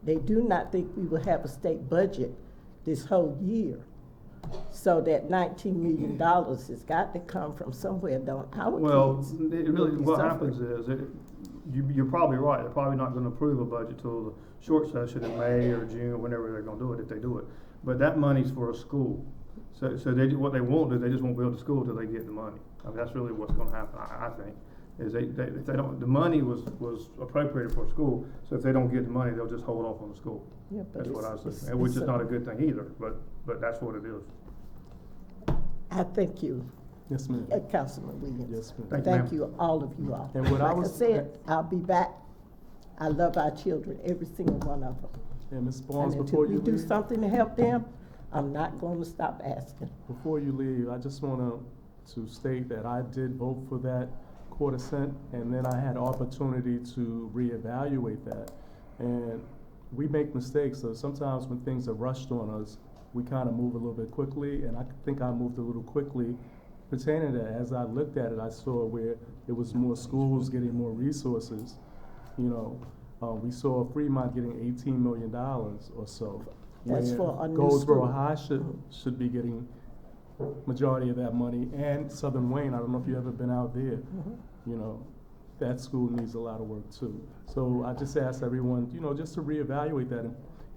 They do not think we will have a state budget this whole year. So that $19 million has got to come from somewhere, don't our kids? What happens is, you're probably right. They're probably not going to approve a budget till the short session in May or June or whenever they're going to do it, if they do it. But that money's for a school. So what they won't do, they just won't build a school till they get the money. I mean, that's really what's going to happen, I think. Is if they don't, the money was appropriated for school, so if they don't get the money, they'll just hold off on the school. Yeah, that's what I was saying, which is not a good thing either, but that's what it is. I thank you. Yes, ma'am. Councilman Williams. Yes, ma'am. Thank you, all of you all. And what I said, I'll be back. I love our children, every single one of them. And Ms. Barnes, and before until you we do leave, something to help them, I'm not going to stop asking. Before you leave, I just want to state that I did vote for that $0.25, and then I had opportunity to reevaluate that. And we make mistakes, so sometimes when things are rushed on us, we kind of move a little bit quickly, and I think I moved a little quickly pertaining to that. As I looked at it, I saw where there was more schools getting more resources. We saw Fremont getting $18 million or so. That's for a new Goldsboro school. High should be getting majority of that money, and Southern Wayne. I don't know if you've ever been out there. that school needs a lot of work too. So I just ask everyone, just to reevaluate that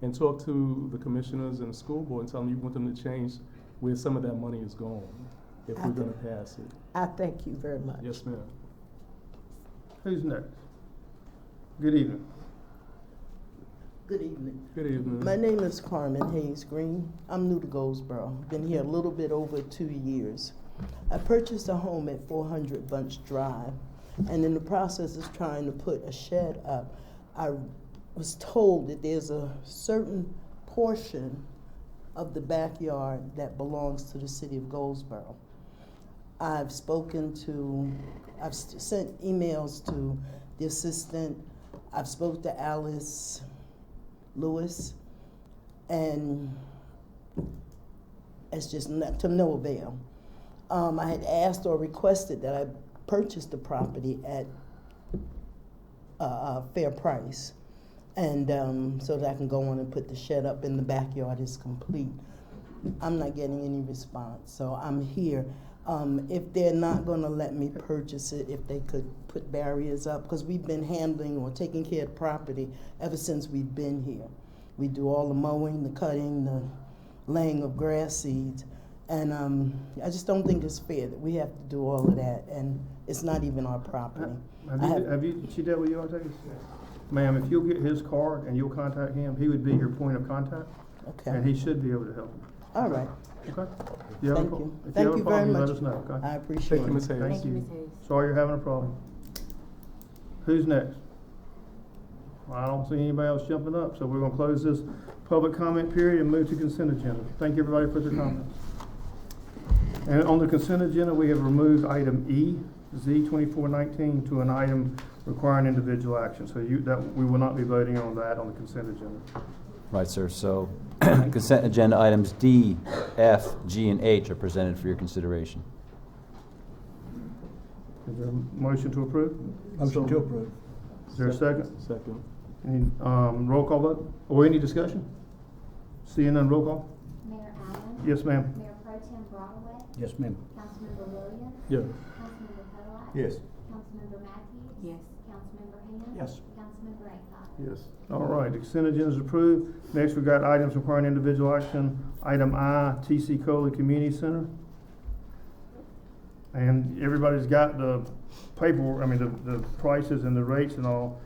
and talk to the commissioners and the school board and tell them you want them to change where some of that money is going if we're going to pass it. I thank you very much. Yes, ma'am. Who's next? Good evening. Good evening. Good evening. My name is Carmen Hayes Green. I'm new to Goldsboro. Been here a little bit over 2 years. I purchased a home at 400 Bunch Drive, and in the process of trying to put a shed up, I was told that there's a certain portion of the backyard that belongs to the city of Goldsboro. I've sent emails to the assistant. I've spoke to Alice Lewis, and it's just to no avail. I had asked or requested that I purchase the property at a fair price, and so that I can go on and put the shed up and the backyard is complete. I'm not getting any response, so I'm here. If they're not going to let me purchase it, if they could put barriers up, because we've been handling or taking care of the property ever since we've been here. We do all the mowing, the cutting, the laying of grass seeds, and I just don't think it's fair that we have to do all of that, and it's not even our property. She dealt with you, Ortega? Ma'am, if you'll get his card and you'll contact him, he would be your point of contact. Okay. And he should be able to help you. All right. Okay. Thank you. Thank you very much. Let us know, okay? I appreciate it. Thank you, Ms. Hayes. Thank you. Sorry you're having a problem. Who's next? Well, I don't see anybody else jumping up, so we're going to close this public comment period and move to consent agenda. Thank you, everybody, for their comments. And on the consent agenda, we have removed item E, Z2419, to an item requiring individual action. So we will not be voting on that on the consent agenda. Right, sir. So consent agenda items D, F, G, and H are presented for your consideration. Is there a motion to approve? Motion to approve. Is there a second? Second. Any roll call vote? Or any discussion? Seeing none, roll call? Mayor Allen? Yes, ma'am. Mayor Pro Tem Broadway? Yes, ma'am. Councilmember Williams? Yes. Councilmember Cadillac? Yes. Councilmember Matthews? Yes. Councilmember Haynes? Yes. Councilmember Acott? Yes. All right, the consent agenda is approved. Next, we've got items requiring individual action. Item I, TC Coley Community Center. And everybody's got the paperwork, the prices and the rates and all.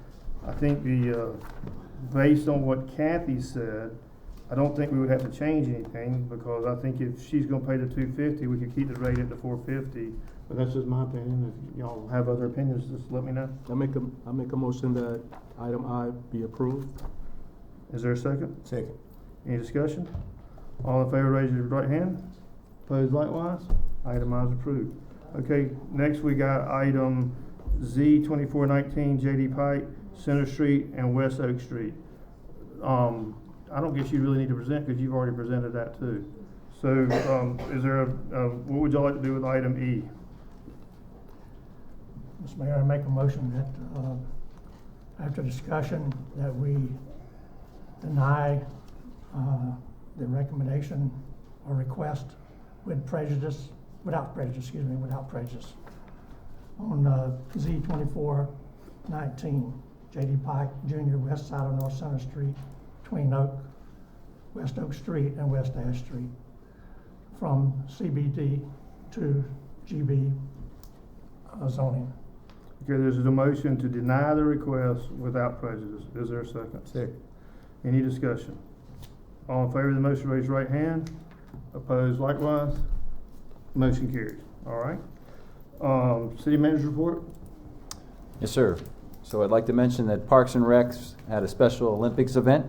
I think based on what Kathy said, I don't think we would have to change anything, because I think if she's gonna pay the $250, we could keep the rate at the $450. But that's just my opinion. If y'all have other opinions, just let me know. I make a motion that item I be approved. Is there a second? Second. Any discussion? All in favor, raise your right hand. Opposed likewise? Item I is approved. Okay, next we got item Z2419, JD Pike, Center Street, and West Oak Street. I don't guess you really need to present, because you've already presented that too. So is there what would y'all like to do with item E? Mr. Mayor, I make a motion that after discussion that we deny the recommendation or request without prejudice on Z2419, JD Pike Jr., west side of North Center Street, between West Oak Street and West Ash Street, from CBD to GB zoning. Okay, there's a motion to deny the request without prejudice. Is there a second? Second. Any discussion? All in favor of the motion, raise your right hand. Opposed likewise? Motion carries. All right. City manager report? Yes, sir. So I'd like to mention that Parks and Recs had a Special Olympics event,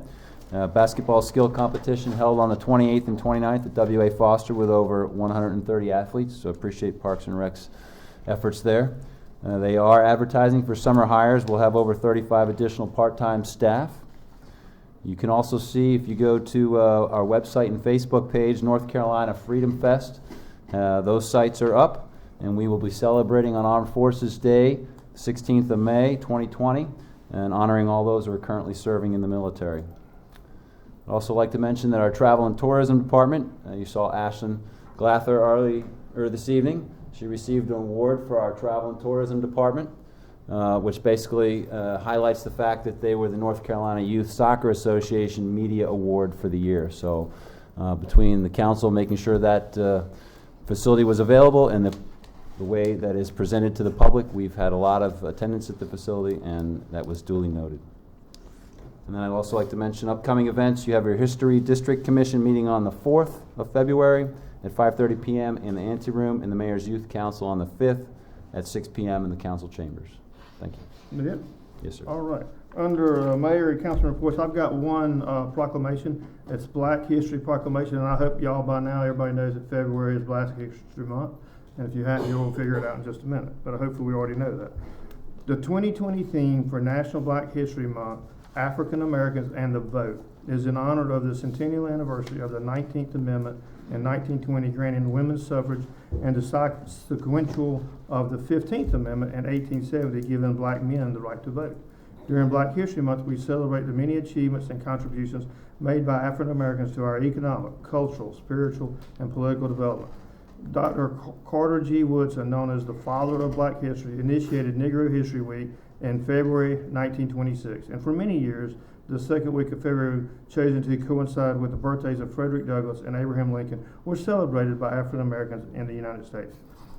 basketball skill competition held on the 28th and 29th at W.A. Foster with over 130 athletes. So appreciate Parks and Recs efforts there. They are advertising for summer hires. We'll have over 35 additional part-time staff. You can also see, if you go to our website and Facebook page, North Carolina Freedom Fest, those sites are up, and we will be celebrating on Armed Forces Day, 16th of May, 2020, and honoring all those who are currently serving in the military. I'd also like to mention that our Travel and Tourism Department, you saw Ashlyn Glather earlier this evening. She received an award for our Travel and Tourism Department. which basically highlights the fact that they were the North Carolina Youth Soccer Association Media Award for the year. So between the council making sure that facility was available and the way that is presented to the public, we've had a lot of attendance at the facility, and that was duly noted. And then I'd also like to mention upcoming events. You have your History District Commission meeting on the 4th of February at 5:30 p.m. in the anteroom, and the Mayor's Youth Council on the 5th at 6 p.m. in the council chambers. Thank you. Is it? Yes, sir. All right. Under Mayor and Council reports, I've got one proclamation. It's Black History Proclamation, and I hope y'all by now, everybody knows that February is Black History Month. And if you hadn't, you'll figure it out in just a minute. But hopefully we already know that. The 2020 theme for National Black History Month, African Americans and the Vote, is in honor of the centennial anniversary of the 19th Amendment in 1920, granting women's suffrage, and the sequential of the 15th Amendment in 1870, giving black men the right to vote. During Black History Month, we celebrate the many achievements and contributions made by African Americans to our economic, cultural, spiritual, and political development. Dr. Carter G. Woodson, known as the father of Black history, initiated Negro History Week in February 1926, and for many years, the second week of February, chosen to coincide with the birthdays of Frederick Douglass and Abraham Lincoln, was celebrated by African Americans in the United States.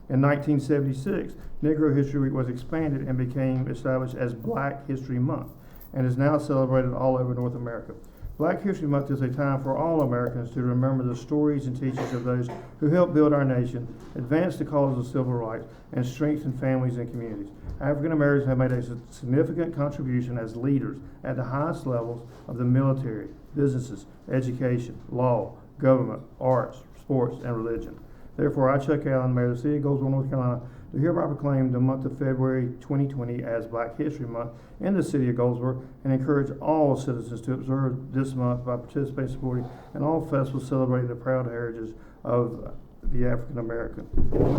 In 1976, Negro History Week was expanded and became established as Black History Month, and is now celebrated all over North America. Black History Month is a time for all Americans to remember the stories and teachings of those who helped build our nation, advance the cause of civil rights, and strengthen families and communities. African Americans have made a significant contribution as leaders at the highest levels of the military, businesses, education, law, government, arts, sports, and religion. Therefore, I, Chuck Allen, Mayor of the City of Goldsboro, North Carolina, do hereby proclaim the month of February 2020 as Black History Month in the City of Goldsboro, and encourage all citizens to observe this month by participating, supporting, and all festivals celebrating the proud heritage of the African American.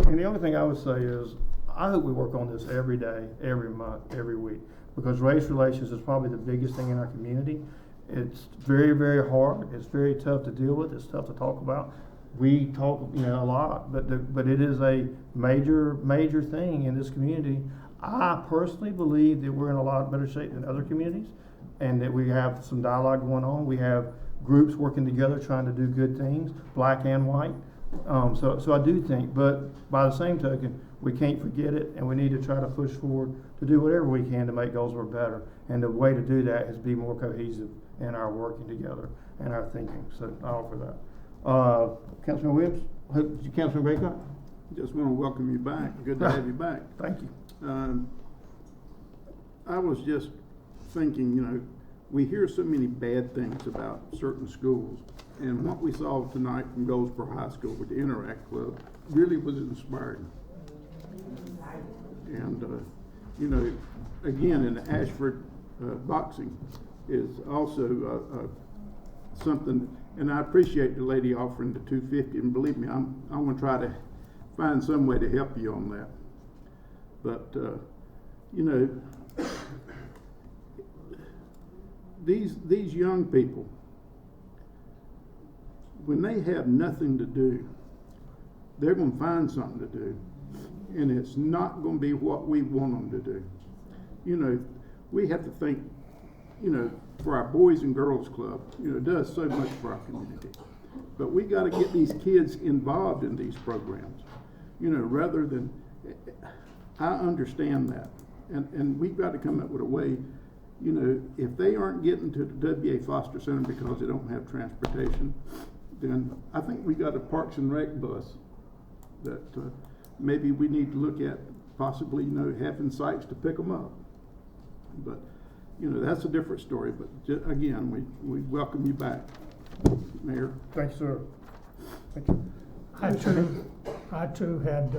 And the only thing I would say is, I hope we work on this every day, every month, every week, because race relations is probably the biggest thing in our community. It's very, very hard. It's very tough to deal with. It's tough to talk about. We talk, a lot, but it is a major thing in this community. I personally believe that we're in a lot better shape than other communities, and that we have some dialogue going on. We have groups working together trying to do good things, black and white. So I do think, but by the same token, we can't forget it, and we need to try to push forward to do whatever we can to make Goldsboro better. And the way to do that is be more cohesive in our working together and our thinking. So I offer that. Councilman Williams, Councilman Baycott? Just want to welcome you back. Good to have you back. Thank you. I was just thinking, we hear so many bad things about certain schools, and what we saw tonight from Goldsboro High School with the Interact Club really was inspiring. And, again, in the Ashford boxing is also something. And I appreciate the lady offering the $250, and believe me, I'm going to try to find some way to help you on that. But these young people, when they have nothing to do, they're going to find something to do, and it's not going to be what we want them to do. We have to think, for our Boys and Girls Club, does so much for our community. But we got to get these kids involved in these programs, rather than, I understand that. And we've got to come up with a way, if they aren't getting to the W.A. Foster Center because they don't have transportation, then I think we got a Parks and Rec bus that maybe we need to look at possibly, having sites to pick them up. But that's a different story, but again, we welcome you back, Mayor. Thanks, sir. Thank you. I too had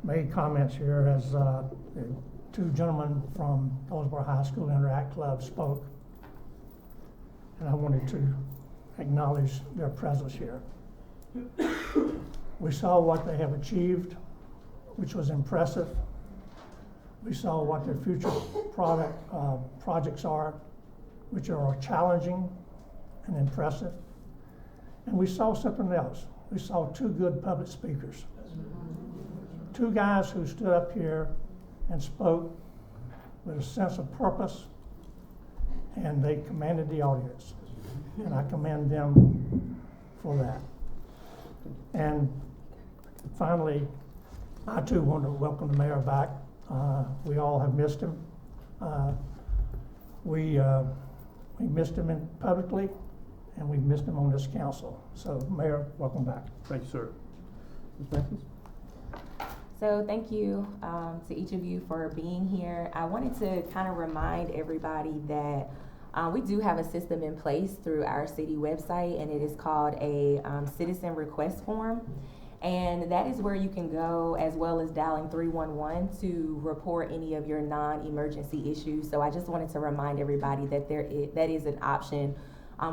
made comments here as two gentlemen from Goldsboro High School Interact Club spoke, and I wanted to acknowledge their presence here. We saw what they have achieved, which was impressive. We saw what their future projects are, which are challenging and impressive. And we saw something else. We saw two good public speakers. two guys who stood up here and spoke with a sense of purpose, and they commanded the audience. And I commend them for that. And finally, I too want to welcome the mayor back. We all have missed him. We missed him publicly, and we missed him on this council. So, Mayor, welcome back. Thank you, sir. So thank you to each of you for being here. I wanted to kind of remind everybody that we do have a system in place through our city website, and it is called a citizen request form. And that is where you can go, as well as dialing 311 to report any of your non-emergency issues. So I just wanted to remind everybody that that is an option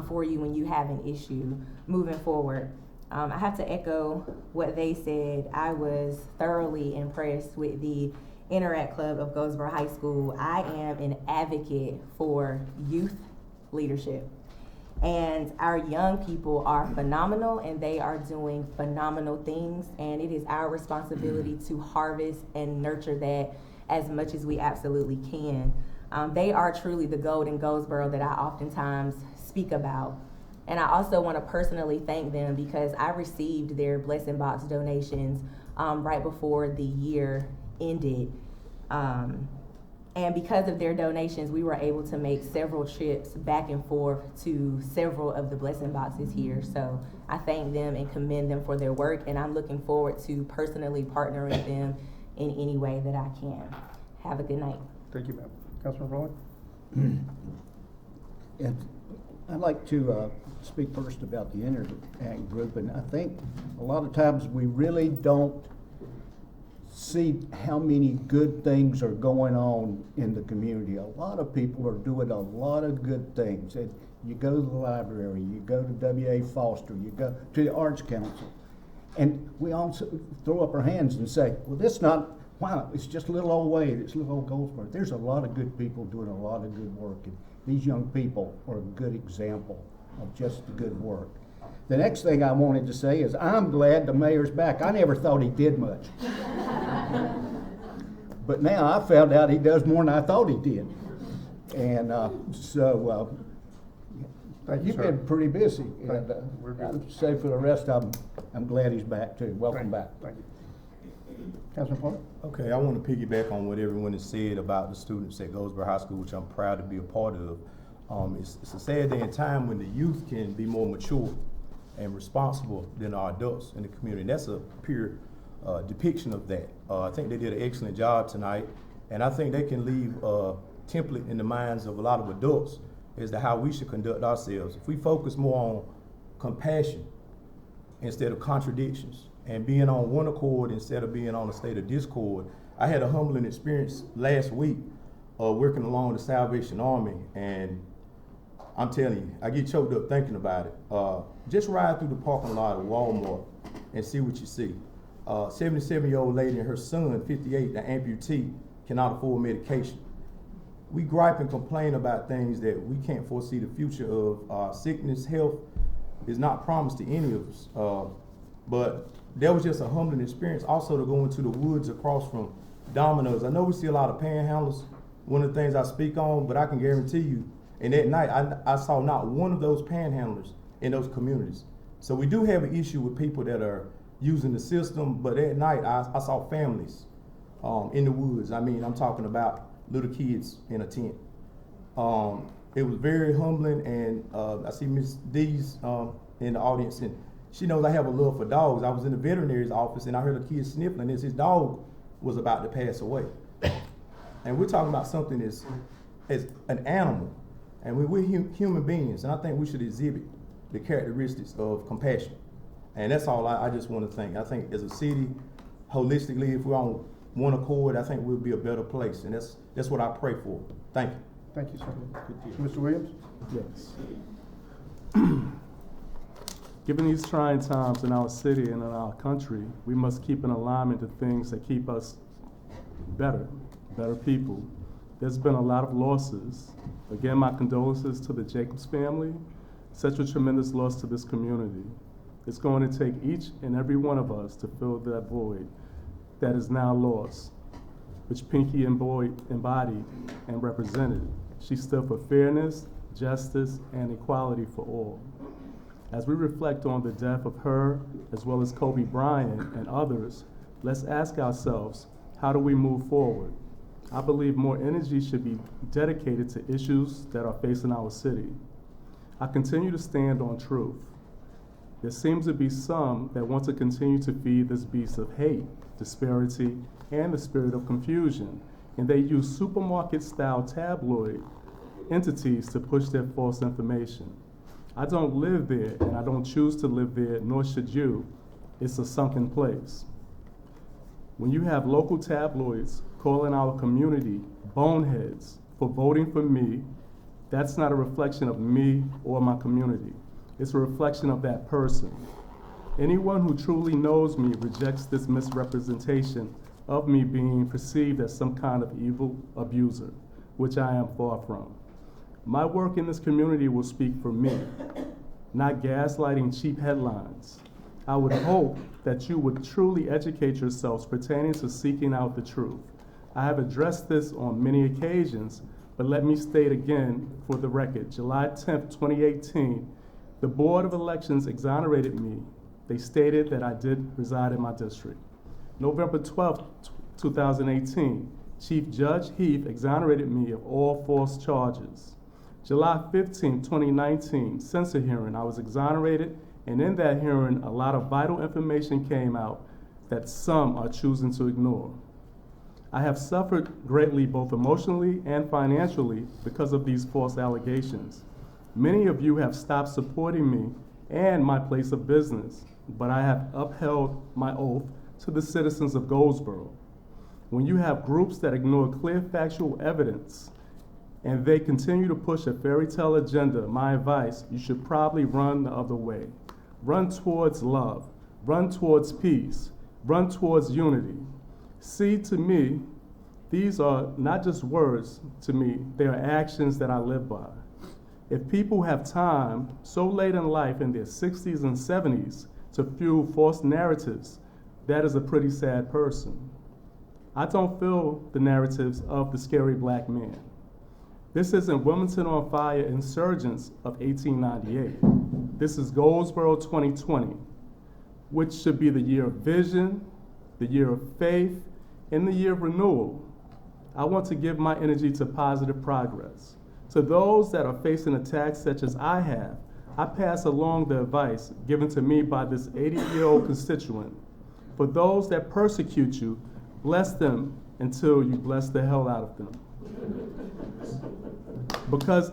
for you when you have an issue moving forward. I have to echo what they said. I was thoroughly impressed with the Interact Club of Goldsboro High School. I am an advocate for youth leadership. And our young people are phenomenal, and they are doing phenomenal things, and it is our responsibility to harvest and nurture that as much as we absolutely can. They are truly the gold in Goldsboro that I oftentimes speak about. And I also want to personally thank them because I received their Blessing Box donations right before the year ended. And because of their donations, we were able to make several trips back and forth to several of the Blessing Boxes here. So I thank them and commend them for their work, and I'm looking forward to personally partnering with them in any way that I can. Have a good night. Thank you, ma'am. Councilman Roy? And I'd like to speak first about the Interact group, and I think a lot of times we really don't see how many good things are going on in the community. A lot of people are doing a lot of good things. And you go to the library, you go to W.A. Foster, you go to the Arts Council, and we all throw up our hands and say, well, this not, wow, it's just a little old Wade, it's a little old Goldsboro. There's a lot of good people doing a lot of good work, and these young people are a good example of just the good work. The next thing I wanted to say is I'm glad the mayor's back. I never thought he did much. But now I found out he does more than I thought he did. And you've been pretty busy. And I'd say for the rest of them, I'm glad he's back too. Welcome back. Thank you. Councilman Porter? Okay, I want to piggyback on what everyone has said about the students at Goldsboro High School, which I'm proud to be a part of. It's a sad day and time when the youth can be more mature and responsible than our adults in the community. And that's a pure depiction of that. I think they did an excellent job tonight, and I think they can leave a template in the minds of a lot of adults as to how we should conduct ourselves. If we focus more on compassion instead of contradictions, and being on one accord instead of being on a state of discord. I had a humbling experience last week working along the Salvation Army, and I'm telling you, I get choked up thinking about it. Just ride through the parking lot of Walmart and see what you see. 77-year-old lady and her son, 58, the amputee, cannot afford medication. We gripe and complain about things that we can't foresee the future of. Sickness, health is not promised to any of us. But that was just a humbling experience. Also to go into the woods across from Domino's. I know we see a lot of panhandlers, one of the things I speak on, but I can guarantee you, and that night I saw not one of those panhandlers in those communities. So we do have an issue with people that are using the system, but at night I saw families in the woods. I mean, I'm talking about little kids in a tent. It was very humbling, and I see Miss D's in the audience, and she knows I have a love for dogs. I was in the veterinary's office and I heard a kid sniffling as his dog was about to pass away. And we're talking about something as an animal, and we're human beings, and I think we should exhibit the characteristics of compassion. And that's all I just want to think. I think as a city, holistically, if we're on one accord, I think we'll be a better place, and that's what I pray for. Thank you. Thank you, sir. Mr. Williams? Yes. Given these trying times in our city and in our country, we must keep in alignment to things that keep us better people. There's been a lot of losses. Again, my condolences to the Jacobs family. Such a tremendous loss to this community. It's going to take each and every one of us to fill that void. that is now lost, which Pinky embodied and represented. She stood for fairness, justice, and equality for all. As we reflect on the death of her, as well as Kobe Bryant and others, let's ask ourselves, how do we move forward? I believe more energy should be dedicated to issues that are facing our city. I continue to stand on truth. There seems to be some that want to continue to feed this beast of hate, disparity, and the spirit of confusion, and they use supermarket-style tabloid entities to push their false information. I don't live there, and I don't choose to live there, nor should you. It's a sunken place. When you have local tabloids calling our community boneheads for voting for me, that's not a reflection of me or my community. It's a reflection of that person. Anyone who truly knows me rejects this misrepresentation of me being perceived as some kind of evil abuser, which I am far from. My work in this community will speak for me, not gaslighting cheap headlines. I would hope that you would truly educate yourselves pertaining to seeking out the truth. I have addressed this on many occasions, but let me state again for the record. July 10th, 2018, the Board of Elections exonerated me. They stated that I did reside in my district. November 12th, 2018, Chief Judge Heath exonerated me of all false charges. July 15, 2019, censor hearing, I was exonerated, and in that hearing, a lot of vital information came out that some are choosing to ignore. I have suffered greatly both emotionally and financially because of these false allegations. Many of you have stopped supporting me and my place of business, but I have upheld my oath to the citizens of Goldsboro. When you have groups that ignore clear factual evidence and they continue to push a fairy tale agenda, my advice, you should probably run the other way. Run towards love, run towards peace, run towards unity. See, to me, these are not just words to me, they are actions that I live by. If people have time so late in life in their 60s and 70s to fuel false narratives, that is a pretty sad person. I don't feel the narratives of the scary black man. This isn't Wilmington on Fire insurgents of 1898. This is Goldsboro 2020, which should be the year of vision, the year of faith, and the year of renewal. I want to give my energy to positive progress. To those that are facing attacks such as I have, I pass along the advice given to me by this 80-year-old constituent. For those that persecute you, bless them until you bless the hell out of them. Because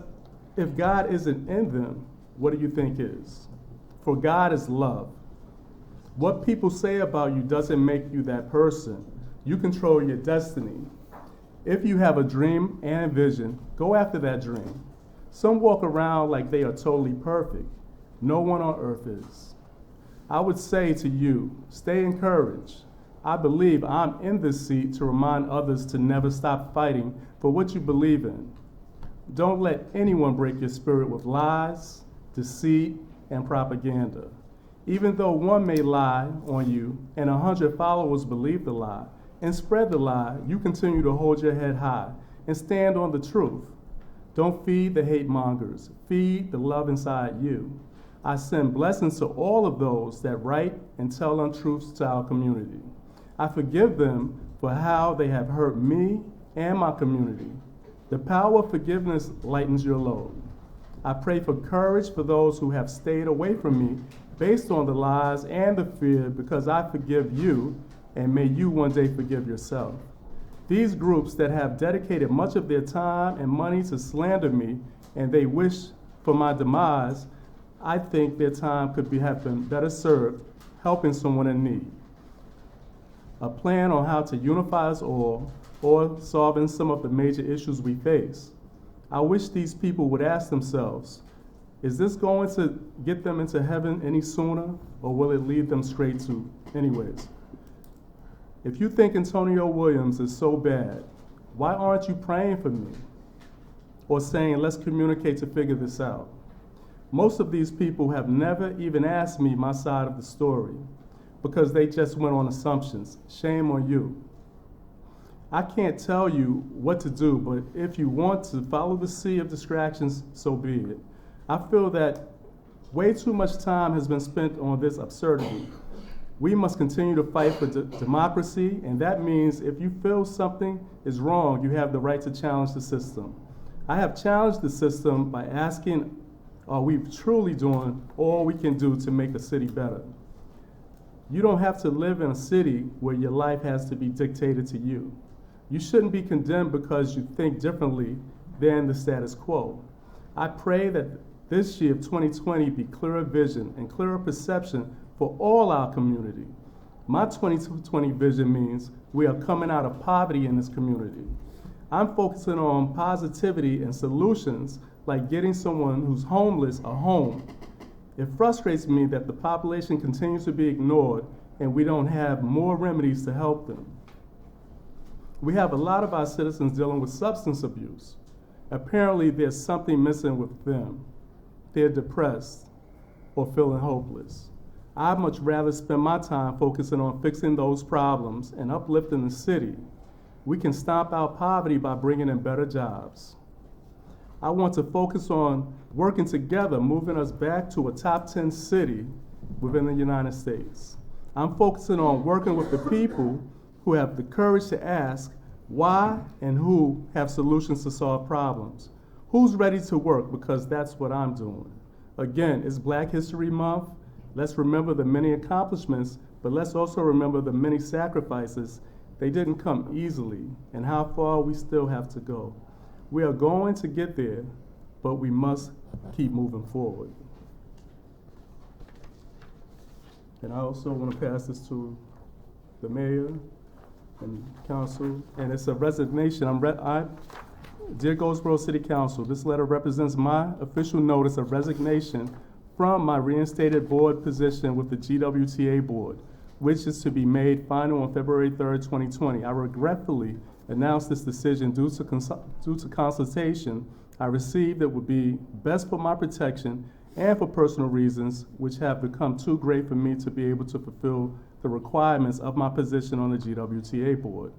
if God isn't in them, what do you think is? For God is love. What people say about you doesn't make you that person. You control your destiny. If you have a dream and a vision, go after that dream. Some walk around like they are totally perfect. No one on earth is. I would say to you, stay encouraged. I believe I'm in this seat to remind others to never stop fighting for what you believe in. Don't let anyone break your spirit with lies, deceit, and propaganda. Even though one may lie on you and 100 followers believe the lie and spread the lie, you continue to hold your head high and stand on the truth. Don't feed the hate mongers. Feed the love inside you. I send blessings to all of those that write and tell untruths to our community. I forgive them for how they have hurt me and my community. The power of forgiveness lightens your load. I pray for courage for those who have stayed away from me based on the lies and the fear, because I forgive you, and may you one day forgive yourself. These groups that have dedicated much of their time and money to slander me, and they wish for my demise, I think their time could have been better served helping someone in need. A plan on how to unify us all, or solving some of the major issues we face. I wish these people would ask themselves, is this going to get them into heaven any sooner, or will it lead them straight to anyways? If you think Antonio Williams is so bad, why aren't you praying for me? Or saying, let's communicate to figure this out? Most of these people have never even asked me my side of the story. because they just went on assumptions. Shame on you. I can't tell you what to do, but if you want to follow the sea of distractions, so be it. I feel that way too much time has been spent on this absurdity. We must continue to fight for democracy, and that means if you feel something is wrong, you have the right to challenge the system. I have challenged the system by asking, are we truly doing all we can do to make the city better? You don't have to live in a city where your life has to be dictated to you. You shouldn't be condemned because you think differently than the status quo. I pray that this year of 2020 be clearer vision and clearer perception for all our community. My 2020 vision means we are coming out of poverty in this community. I'm focusing on positivity and solutions like getting someone who's homeless a home. It frustrates me that the population continues to be ignored and we don't have more remedies to help them. We have a lot of our citizens dealing with substance abuse. Apparently there's something missing with them. They're depressed or feeling hopeless. I'd much rather spend my time focusing on fixing those problems and uplifting the city. We can stomp out poverty by bringing in better jobs. I want to focus on working together, moving us back to a top 10 city within the United States. I'm focusing on working with the people who have the courage to ask why and who have solutions to solve problems. Who's ready to work? Because that's what I'm doing. Again, it's Black History Month. Let's remember the many accomplishments, but let's also remember the many sacrifices. They didn't come easily, and how far we still have to go. We are going to get there, but we must keep moving forward. And I also want to pass this to the mayor and council, and it's a resignation. Dear Goldsboro City Council, this letter represents my official notice of resignation from my reinstated board position with the GWTA board, which is to be made final on February 3rd, 2020. I regretfully announce this decision due to consultation I received that would be best for my protection and for personal reasons, which have become too great for me to be able to fulfill the requirements of my position on the GWTA board.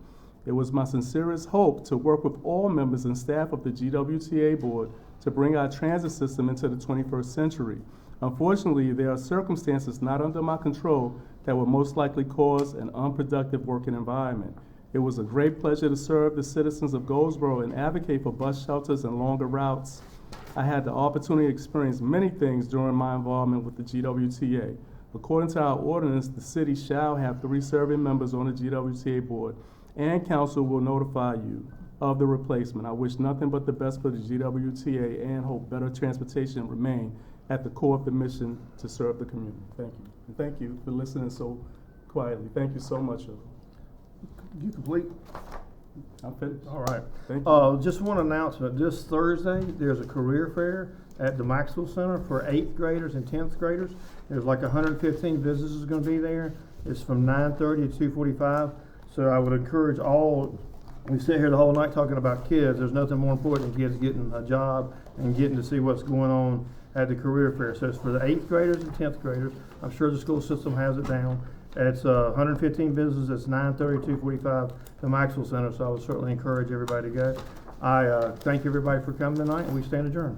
It was my sincerest hope to work with all members and staff of the GWTA board to bring our transit system into the 21st century. Unfortunately, there are circumstances not under my control that will most likely cause an unproductive working environment. It was a great pleasure to serve the citizens of Goldsboro and advocate for bus shelters and longer routes. I had the opportunity to experience many things during my involvement with the GWTA. According to our ordinance, the city shall have 3 serving members on the GWTA board, and council will notify you of the replacement. I wish nothing but the best for the GWTA and hope better transportation remain at the core of the mission to serve the community. Thank you. And thank you for listening so quietly. Thank you so much. You complete? I'm finished. All right. Thank you. Just one announcement. This Thursday, there's a career fair at the Maxwell Center for 8th graders and 10th graders. There's like 115 visitors going to be there. It's from 9:30 to 2:45. So I would encourage all, we sit here the whole night talking about kids. There's nothing more important than kids getting a job and getting to see what's going on at the career fair. So it's for the 8th graders and 10th graders. I'm sure the school system has it down. It's 115 visitors. It's 9:30 to 2:45 the Maxwell Center. So I would certainly encourage everybody to go. I thank everybody for coming tonight, and we stand adjourned.